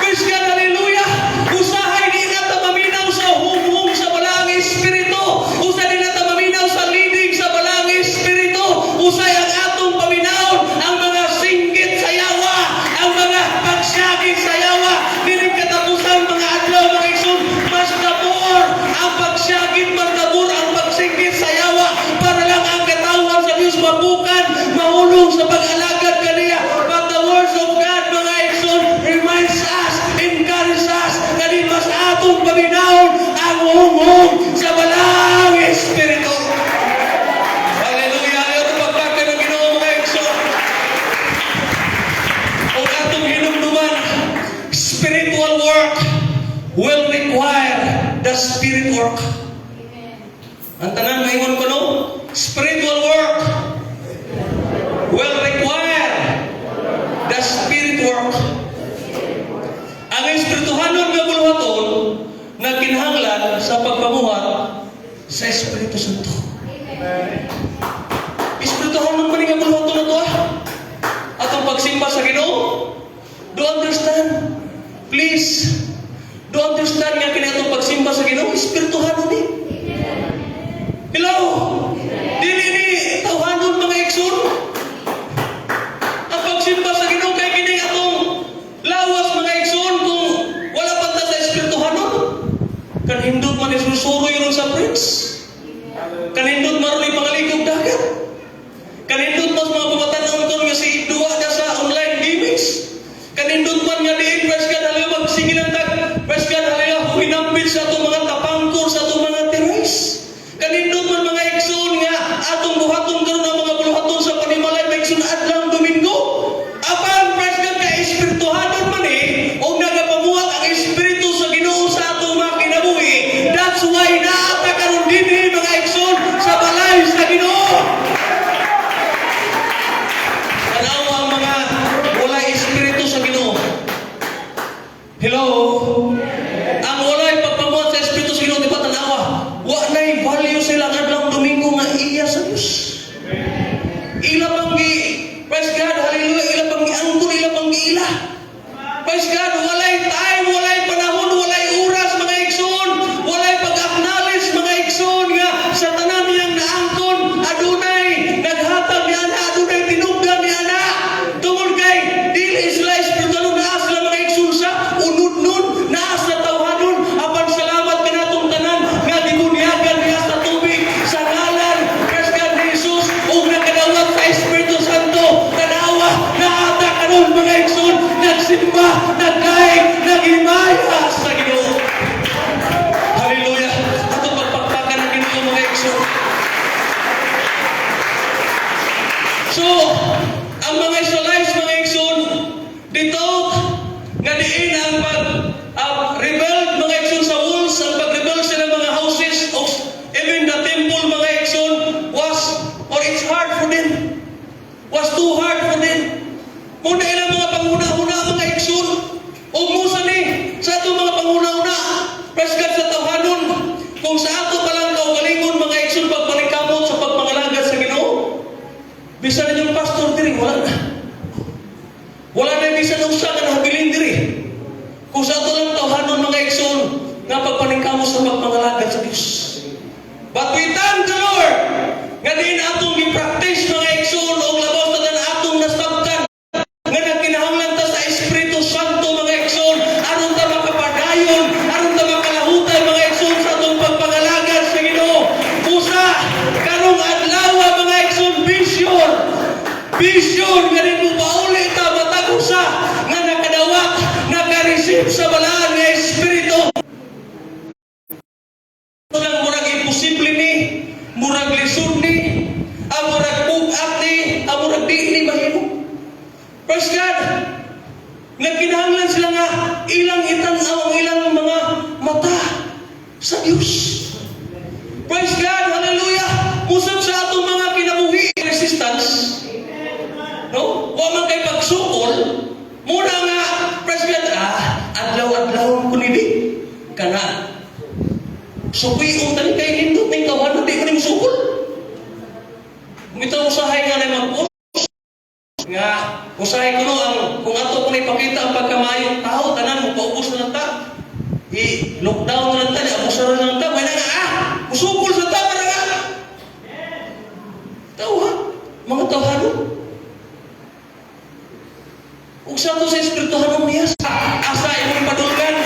Praise God, hallelujah! Usahay di na tamaminaw sa humhum sa balang espiritu. Usahay di na tamaminaw sa leading sa balang espiritu. Usahay ang atong paminaw, ang mga singgit sa yawa, ang mga pagsyagit sa yawa. Dinig katapusan mga adlaw, mga igsoon, mas kabor ang pagsyagit, mas kabor ang pagsinggit sa yawa, para lang ang katawan sa Diyos mabukan, mahulog sa pag-alagad kaniya. But the words of God, mga igsoon, reminds us, encourages us, na di mas atong paminahon ang humhum sa balang espiritu. Hallelujah! Ayaw ito pagpaka ng Ginoo, mga igsoon. Kung atong hinumduman, spiritual work will require the spirit work. Ang tanan maingon ko no, spiritual work will require the spirit work. Ang espirituhanon nga buluhaton na kinahanglan sa pagpamuhat sa Espiritu Santo. Espirituhanon pa rin nga buluhaton na to atong pagsimba sa Ginoo. Do understand? Please, do understand nga kinatong pagsimba sa Ginoo, espirituhanon ni. Hello? Dili ni tawhanon mga igsoon. Ang pagsimba sa Ginoo kay kini atong lawas mga igsoon kung wala pa ta sa espirituhanon. Kanindot man isusuroy ron sa prince. Kanindot man ron pangaligog dagat. Kanindot mas mga pamatanon kon nga si duwa na sa online gamings. Kanindot man nga diin praise God haleluya magsingilan tag praise God haleluya hinambit sa atong mga tapangkor sa atong mga terrace. Kanindot man mga igsoon nga atong buhaton karon ang mga buluhaton sa panimalay mga igsoon adlang Domingo. Apan praise God ka espirituhanon man o nagapamuhat ang espiritu sa Ginoo sa atong mga kinabuhi. That's why naata karon dinhi mga igsoon sa balay sa Ginoo. Tanawa ang mga walay espiritu sa Ginoo. Hello? Ang walay pagpamuhat sa espiritu sa Ginoo, di ba tanawa? Wa na'y value sila kadlang Domingo nga iya sa Diyos. Ila pang praise God, hallelujah, ila pang angkon, ila pang ila. Praise God, walay time, walay panahon, walay oras, mga igsoon. Walay pag-acknowledge, mga igsoon, nga sa tanan niyang naangkon, adunay, naghatag ni ana, adunay, tinugdan ni ana. Tungod kay, dili sila espiritual, naas sila mga igsoon sa unod-nun, naas na tawhanon, apan salamat kinatong tanan, nga dibunyagan niya sa tubig, sa ngalan, praise God ni Jesus, o nagkadawat sa Espiritu Santo, tanawa, naata karon mga igsoon, nagsimba, nagkain, nagimaya sa Ginoo. Hallelujah! Ato pagpakpakan ng Ginoo mga igsoon. So, ang mga Israelites mga igsoon, dito nga diin ang pag-rebel mga igsoon sa walls, ang pag-rebel sa mga houses of even the temple mga igsoon it's hard for them. Was too hard for them. Muna ilang mga panguna-una mga igsoon. O musa ni sa ato mga panguna-una. Praise God sa tawhanon. Kung sa ato palang kaugalingon mga igsoon pagpaningkamot sa pagpangalagad sa Ginoo. Bisan ninyong pastor diri wala na. Wala na bisan usa nga nahabilin diri. Kung sa ato lang tawhanon mga igsoon nga pagpaningkamot sa pagpangalagad sa Dios. But we thank the Lord nga diin atong gi-practice mga igsoon og labaw sa tanan atong nasabtan nga nagkinahanglan ta sa Espiritu Santo mga igsoon aron ta makapadayon, aron ta makalahutan mga igsoon sa atong pagpangalagad sa Ginoo. Usa karong adlaw mga igsoon vision nga dito pauli ta matag usa nga nakadawat, naka-receive sa balaan nga Espiritu. Murag imposible ni, murag lisod ni, murag bugat ni, murag di ni mahimo. Praise God! Nagkinahanglan sila nga ilang itanaw ang ilang mga mata sa Diyos. Praise God! Hallelujah! Musab sa atong mga kinabuhi resistance, Sukuyon tani kay nindot ning tawanan di ka ni musukol. Mito usahay nga na mag-post nga usahay kuno ang kung ato ko ipakita ang pagkamayong tao tanan mo paubos na lang ta. I-lockdown na lang ta, abusa na lang ta, may nga musukol sa ta para nga. Tawa, mga tawhano. Ug sa to sa espirituhanong niya asa imong padulgan.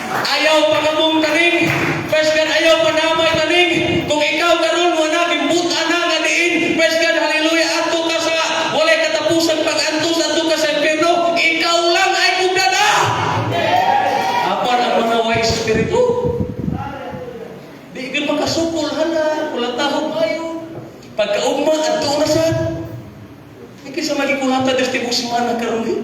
Ayaw pangamong taning, praise God, ayaw panamay taning. Kung ikaw karon wala gimbutan na nga diin, praise God, hallelujah, ato ka sa walay katapusan pag-antos ato ka sa impierno, ikaw lang ay kugdada. Apan ang mga way espiritu. Di gyud makasukol hala, wala taho kayo. Pagkaugma adto na sad. Iki sa magikulata deste semana karon ni.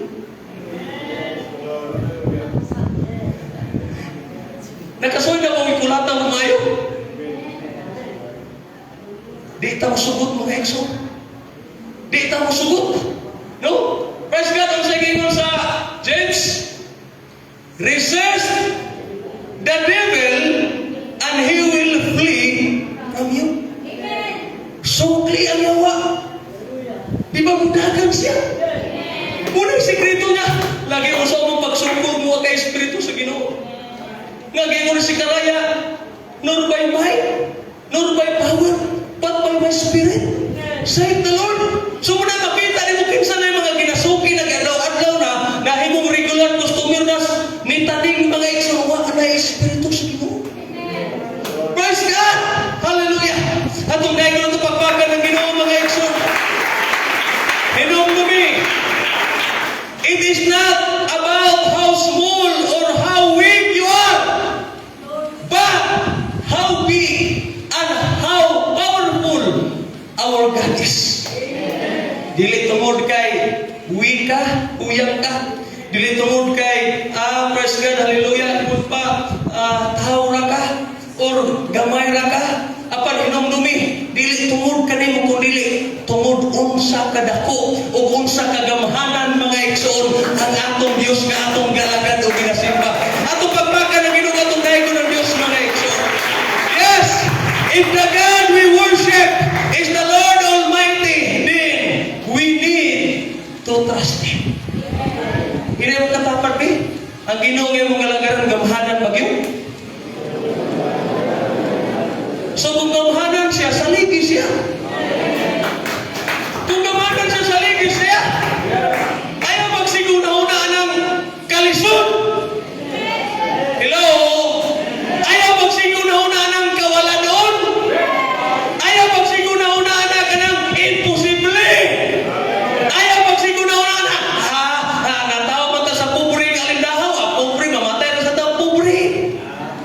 Nakasoy na kong ikulata mo mayo. Di ta masugot mga ekso. Di ta masugot. No? Praise God, ang sagingon sa James. Resist the devil and he will flee from you. Sukli ang yawa. Di ba mudagan siya? Muna yung sekreto niya. Lagi mo sa mong pagsukol mo kay espiritu sa Ginoo. Ngayon si Karaya, nor by might, nor by power, but by my spirit. Saith the Lord. So muna makita ni mo kinsa na yung mga ginasuki na adlaw-adlaw na nahimong regular customer nas ni taning mga igsoon na espiritu sa Ginoo. Praise God! Hallelujah! Atong dahil ko ito pagpakan ng Ginoo mga igsoon. Hinong it is not about how small or how weak you are, but how big and how powerful our God is. Dili tungod kay weak ka, uyang ka. Dili tungod kay praise God, hallelujah, tungod pa tao ra ka or gamay ra ka. Apan hinumdumi, dili tungod kanimo kun dili tungod unsa kadako o unsa kagamhanan mga igsoon ang atong Dios nga atong galagad o ginasimba. Atong pagpaka ng Ginoo atong dayon ng Dios mga igsoon. Yes, if the God we worship is the Lord Almighty, then we need to trust Him. Hindi mo katapat ang Ginoo nga mong galagaran gamhanan bagyo. So kung gamhanan siya, saligi siya. Kung gamhanan siya, saligi siya. Ayaw magsiguna-una ng kalisod. Hello? Ayaw magsiguna-una ng kawaladon. Ayaw magsiguna-una ng imposible. Ayaw magsiguna-una na natawa man ta sa pobre ng alindahaw. Pobre, mamatay na sa tao, pobre.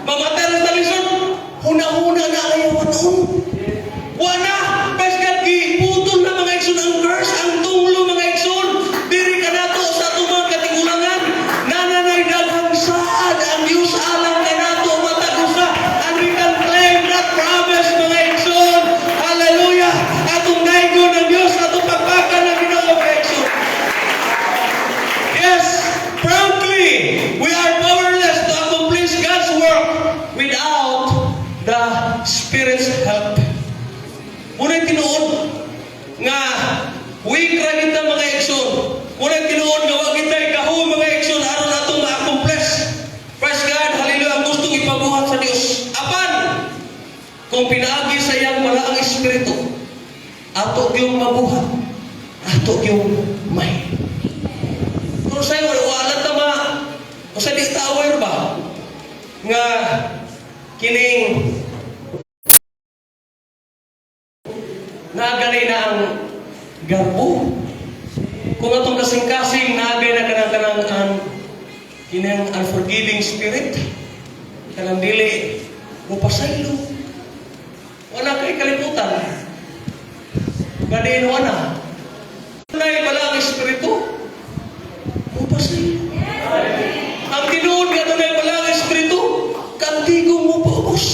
Mamatay na sa lisod. Huna-huna na ayaw noon. Wala. Praise God, putol na mga igsoon ang curse, ang tunglo mga igsoon. Diri ka na to sa itong mga katigulangan. Nananay daghang saad ang Diyos alam ka na to matagusa. And we can claim that promise mga igsoon. Hallelujah. Atong naigo ng Diyos, atong pagpaka ng Ginoo mga igsoon. Yes, proudly, we are powerless to accomplish God's work without the Spirit's help. Unang tinuod nga weak ra kita mga igsoon. Unang tinuod nga wa kita ikahu mga igsoon aron atong ma-accomplish. Praise God, hallelujah, ang gustong ipabuhat sa Dios. Apan kung pinaagi sa iyang malaang espiritu, ato gyud mabuhat. Ato gyud may. Kung sa'yo wala ta ba o sa di ta aware ba nga kining naagay na ang garbo. Kung atong kasing-kasing naagay na kanang ang kinang unforgiving spirit, kanang dili mo pasaylo. Wala kay kalimutan. Gadiin wala. Nay bala ang espiritu. Mo pasaylo. Ang tinuod nga dunay bala ang espiritu, kantigo mo paubos.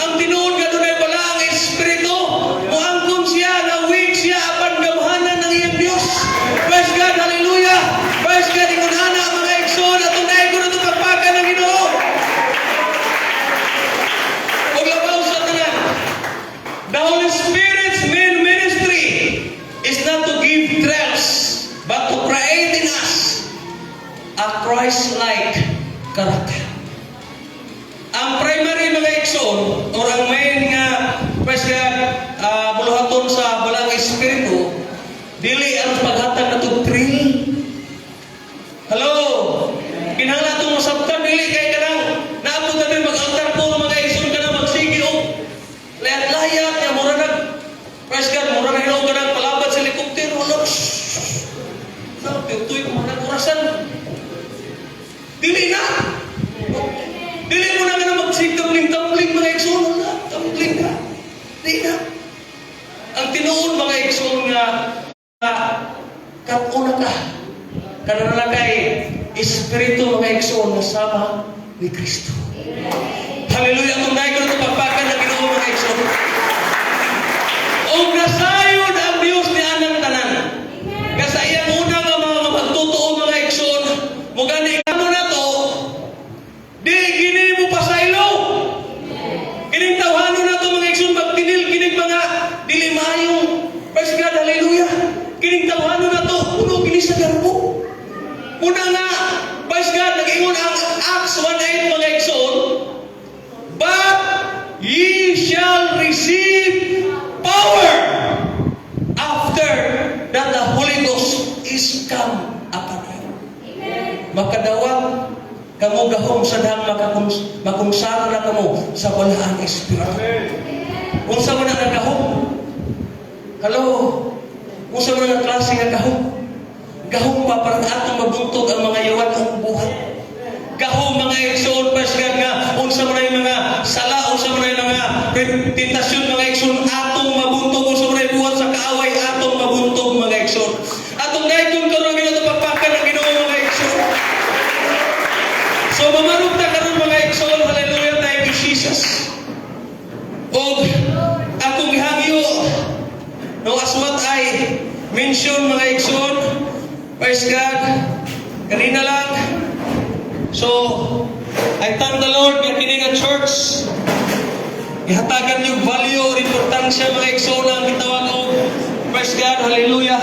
Ang tinuod nga dunay bala ang espiritu, muangkon siya na weak siya apan gamhanan ng iyang Dios. Praise God, hallelujah. Praise God, ingon ana mga igsoon atong daygon atong pagpaka ng Ginoo. Christ-like character. Ang primary mga igsoon or ang main nga praise God buluhaton sa balang espiritu dili ang paghatag nato thrill. Hello. Kinahanglan atong masabtan dili kay kanang naabot na din mag-altar call mga igsoon kana magsigi og layat-layat ya mura nag praise God mura na hilaw kanang palabad sa helicopter ulo. Sabi tuy mo na orasan. Dili na. Dili mo na nga magsigtambling-tambling mga igsoon na. Tambling ka. Dili na. Ang tinuon mga igsoon nga katuna ka. Kanana kay espiritu mga igsoon na sama ni Kristo. Hallelujah. Kung dahil ko na pagpakan na Ginoo mga igsoon. O nasayod ang Diyos ni anang tanan. Kasi iyang una nga mga magtutuo mga igsoon. Mugani mo na to. Di gini mo pasaylo. Kining tawhano na to mga igsoon magtinil kining mga dili maayong praise God, hallelujah. Kining tawhano na to puno kini sa garbo. Una nga praise God nag-ingon ang Acts 1:8 mga igsoon. But ye shall receive power after that the Holy Ghost is come upon you. Makadawat kamo gahom sa dahang makunsara na kamo sa balaan espiritu. Kung sa man ang gahom, hello, kung sa man ang klase nga gahom, gahom pa para atong mabuntog ang mga yawan ng buhat. Gahom mga igsoon pasgad nga, kung sa man ang mga sala, kung sa man ang mga tentasyon mga igsoon, atong mabuntog, kung sa man ang buhat sa kaaway, atong mabuntog mga igsoon. Atong dahil kung karoon nga ito pagpakan ng Ginoo mga igsoon. So mamarog ta karon mga igsoon, hallelujah, thank you Jesus. Og akong gihangyo no as what I mention mga igsoon, praise God, kanina lang. So I thank the Lord nga kini nga church ihatagan yung value or importansya mga igsoon ang gitawag og praise God, hallelujah,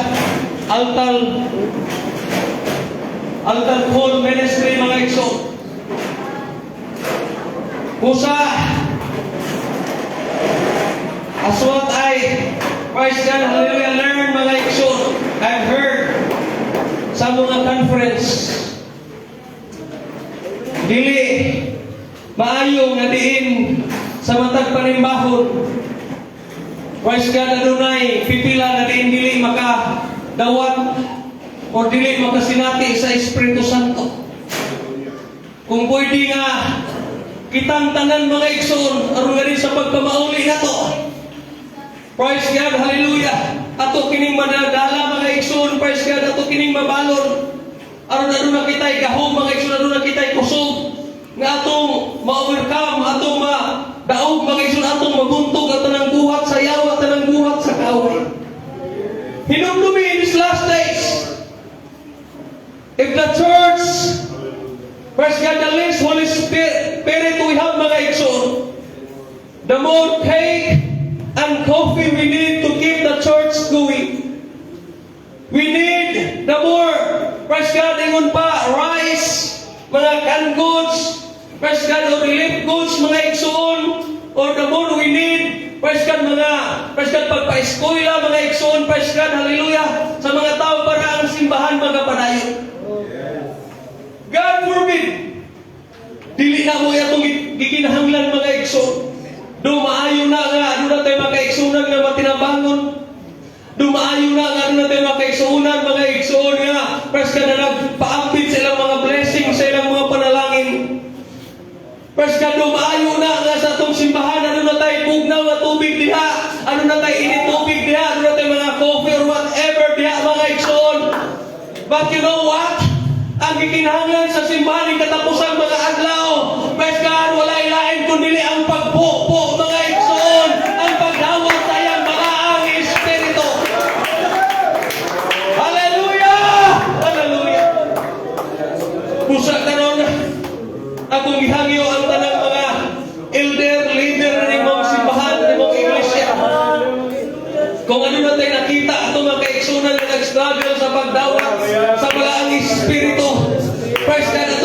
altar call ministry mga igsoon. Kusa as what I praise God, hallelujah, learn mga igsoon, I've heard sa mga conference dili maayo nga diin sa matag panimbahon. Praise God, adunay pipila na diin dili makadawat o dili makasinati sa Espiritu Santo. Kung pwede nga kitang tanan mga igsoon aron nga sa pagpamauli nato. Praise God, hallelujah. Ato kining manadala mga igsoon, praise God, ato kining mabalon. Aron na kitay gahom mga igsoon, aron na kitay kusog nga atong ma-overcome, atong ma-daog mga igsoon, atong mabuntog at tanang buhat sa yawa, tanang buhat sa kaaway. Hinumdumi in these last days, if the church, praise God, the least Holy Spirit we have mga igsoon, the more cake and coffee we need to keep the church going. We need the more, praise God, ingon pa, rice, mga canned goods, praise God, or relief goods, mga igsoon, or the more we need, praise God, praise God, pagpa-eskwela, mga igsoon, praise God, hallelujah, sa mga tao para ang simbahan, mga panayon. God forbid, dili na mo itong gikinahanglan mga igsoon. Dumaayo na nga, ano na tayo makaigsunan nga matinabangon. Dumaayo na nga, ano na tayo makaigsunan mga igsoon nga. Praise God na nagpaampit sa ilang mga blessing, sa ilang mga panalangin. Praise God, dumaayo na nga sa itong simbahan, ano na tayo bugnaw na tubig diha, ano na tayo init tubig diha, ano na tayo mga coffee or whatever diha mga igsoon. But you know what? Ang gikinahanglan sa simbahan ng katapusan mga adlaw, praise God, wala ilain kundi ang pagpupo mga igsoon, ang pagdawat sa iyang malaang espiritu. Hallelujah! Hallelujah! Pusa karon akong gihangyo ang tanang mga elder, leader ng mga simbahan, ng mga iglesia. Kung ano na tayo nakita ato mga kaigsunan na nag-struggle sa pagdawat sa malaang espiritu, praise God,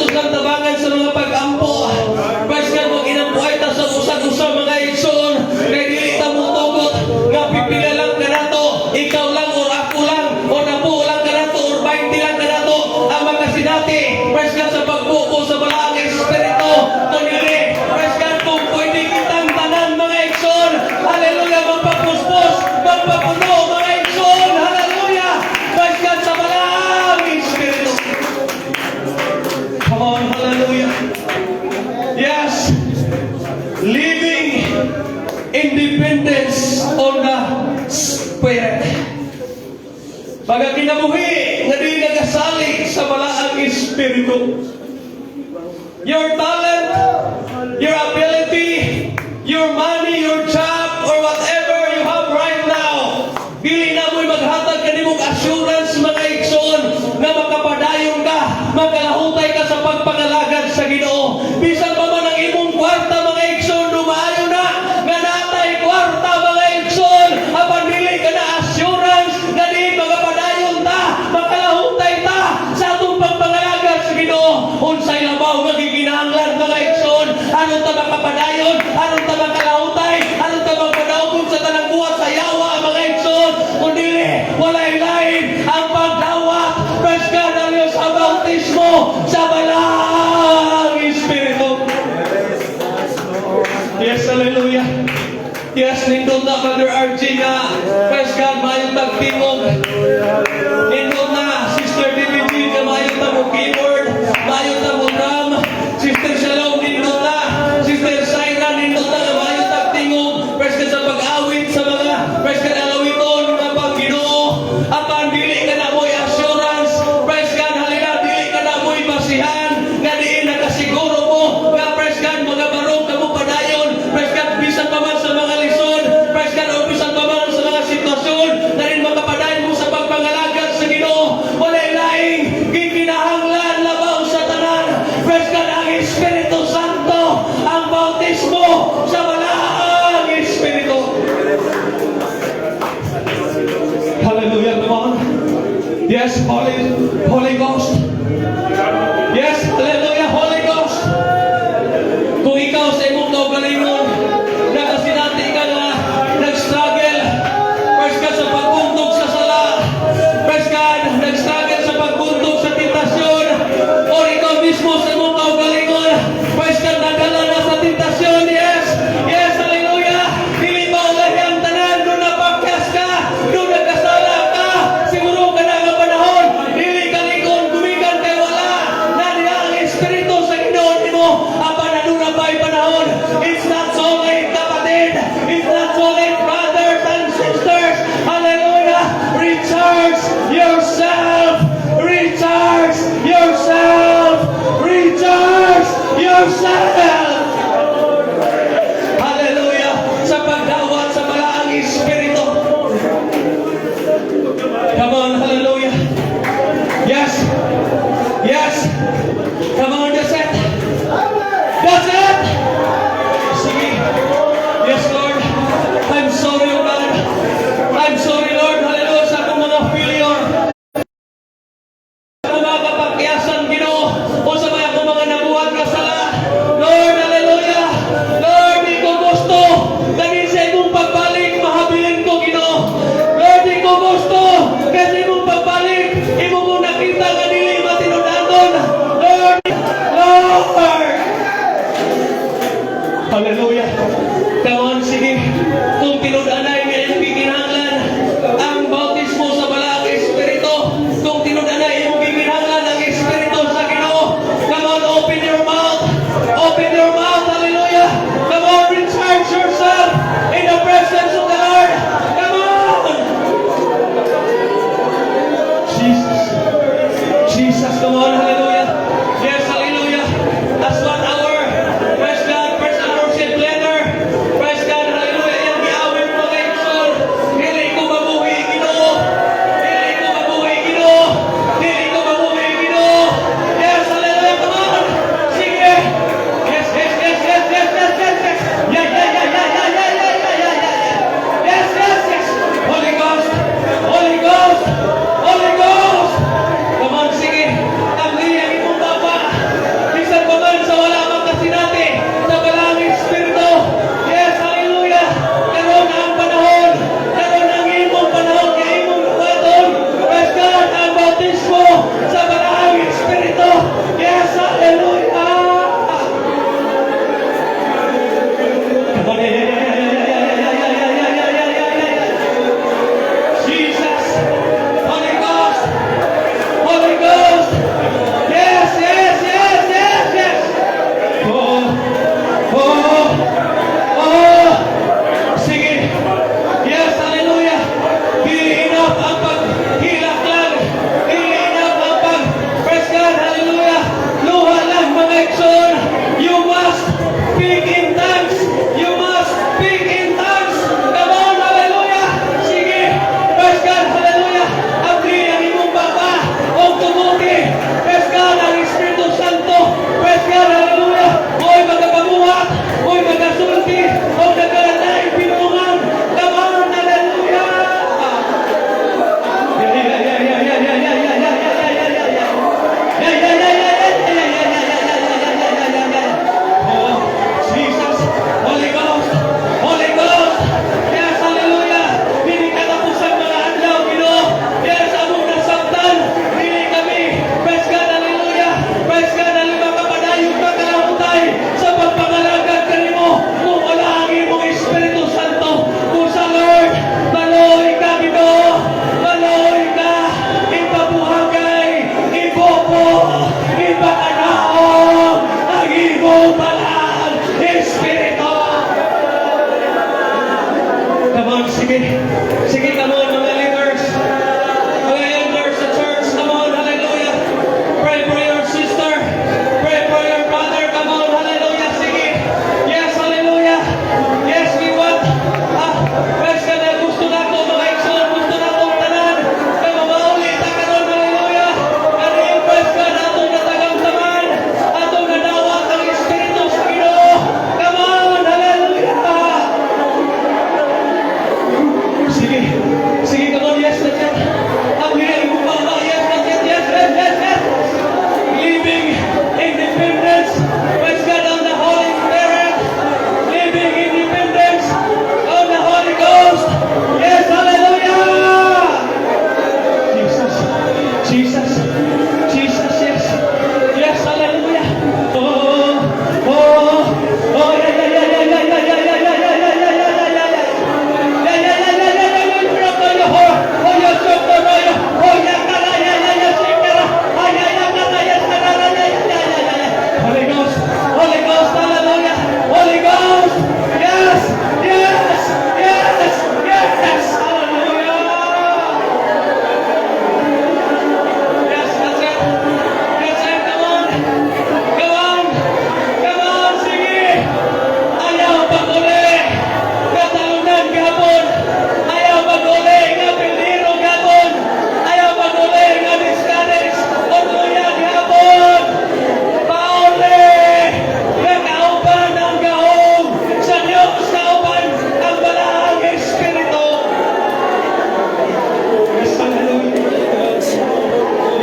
Pagka kinabuhi, nga di nagasalig sa balaang espiritu. Your talent, your ability, your money, your job, or whatever you have right now, dili na mo'y maghatag kanimong assurance mga igsoon na makapadayon ka, makalahutay ka sa pagpangalagad sa Ginoo. Bisan pa man ang imong kwarta mga igsoon, dumayo na nga natay kwarta mga igsoon, apan dili ka na assurance na di magapadayon ta, makalahutay ta sa atong pagpangalagad sa Ginoo. Unsay labaw magiginahanglan mga igsoon, anong ta makapadayon, anong ta makalahutay, anong ta magpadayon sa tanang buhat sa yawa mga igsoon, kundili walay lain ang pagdawat, praise God, ang Diyos sa bautismo sa balang espiritu. Yes, hallelujah. Yes, nindot na Brother RG nga, praise God, mayong tagtingog. Nindot na Sister DBG nga mayong tamong keyboard, mayong tamong drum. Sister Shalom, nindot na. Sister Syra, nindot na nga mayong tagtingog. Praise God sa pag-awit sa mga, praise God, alawiton nga pag-Ginoo. Apan dili ka na mo'y assurance, praise God, halina, dili ka na mo'y basihan, nga diin nakasiguro mo, nga praise God, mga barong ka mo padayon, praise God, bisan pa man sa mga lison, praise God, o bisan pa man sa mga sitwasyon, na rin makapadayon mo sa pagpangalagad sa Ginoo. Walay laing gikinahanglan labaw sa tanan, praise God, ang Espiritu Santo, ang bautismo sa balaang Espiritu. Hallelujah, come on. Yes, Holy Ghost. Yes, hallelujah, Holy Ghost. Kung ikaw sa imong kaugalingon, nakasinati ka nga, nag-struggle, praise God sa pagbuntog sa sala, praise God, nag-struggle sa pagbuntog sa tentasyon, o ikaw mismo sa imong kaugalingon, praise God, nadala na sa tentasyon, yes, yes, hallelujah, dili ba ulahi ang tanan, doon napakyas ka, doon nagkasala ka, siguro ka na nga panahon, dili ka likon, gumigan kay wala, na niya ang Espiritu sa Ginoo nimo, apa na doon na ba'y panahon, it's not so late kapatid, it's not so late brothers and sisters, hallelujah, recharge yourself, recharge yourself, recharge yourself. Hallelujah, sa pagdawat sa balaang Espiritu. Come on, hallelujah. Yes, yes. Come on, that's it. That's it. Sige. Yes, Lord. I'm sorry, O God. I'm sorry, Lord. Hallelujah, sa akong mga failure. Sa mga kapagkiyasan, Ginoo, o sa mga nabuhat na sala. Lord, hallelujah. Lord, di ko gusto. Dahil sa imong pagbalik, mahabilin ko, Ginoo. Lord, di ko gusto. Kasi imong pagbalik,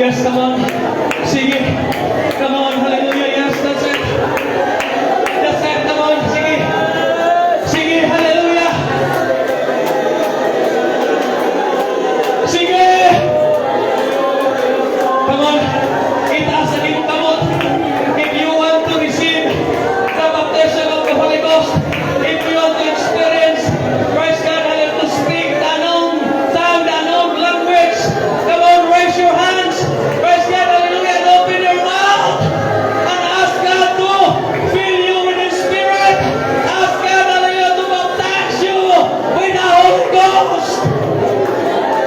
Yes, come on. Sige. Come on, hallelujah. Yes, that's it. That's it, come on. Sige. Sige, hallelujah. Sige. Come on. Itaas ang iyong kamot. If you want to receive the baptism of the Holy Ghost, if you want to experience Christ God, hallelujah, to speak the unknown sound, the unknown language, come on, raise your hands. Praise God, hallelujah, and open your mouth and ask God to fill you with His Spirit. Ask God, hallelujah, to baptize you with the Holy Ghost.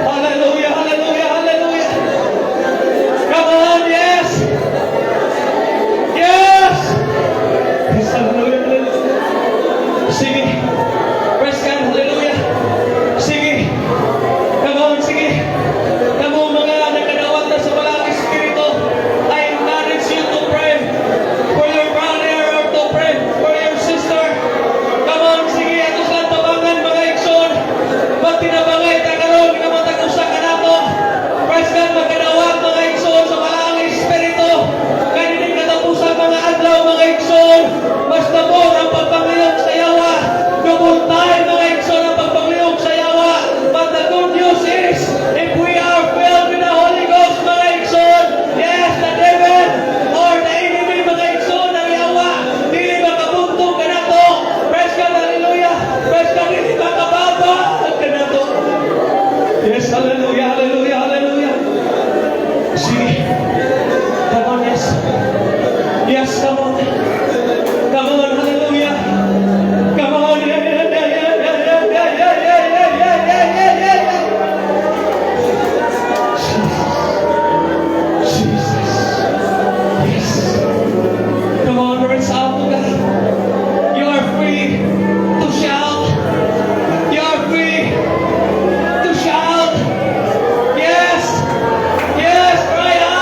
Hallelujah, hallelujah, hallelujah. Come on, yes. Yes. Yes, hallelujah, hallelujah. Sige. Praise God, hallelujah. Sige. Come on, sige. Come on, mga nagkadawat na sa walang Espiritu. I encourage you to pray for your brother or to pray for your sister. Come on, sige. Ato sa tabangan, mga ikson. Magtinabangay, tagaroon, minamatag-usa ka na to. Praise God, magkadawat, mga ikson, sa walang Espiritu. Kaninig katapusan, mga adlaw, mga ikson. Mas nabor ang pagpangayog sa yawa. Double time, mga ikson, ang pagpangayog sa yawa. But the good news is, if we are filled with the Holy Ghost, mga ikson, yes, the devil or the enemy, mga ikson, ang yawa, dili makabuntong ka na to. Praise God, hallelujah. Praise God, dili makababa ka na to. Yes, hallelujah, hallelujah, hallelujah. Sige. Come on, yes. Yes, come on. Come on, hallelujah. Come on, yeah, yeah, yeah, yeah, yeah, yeah, yeah, yeah, yeah, yeah, yeah, yeah, yeah. Jesus. Yes. Come on, words out to God. You are free to shout. You are free to shout. Yes. Yes, cry out.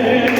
Amen.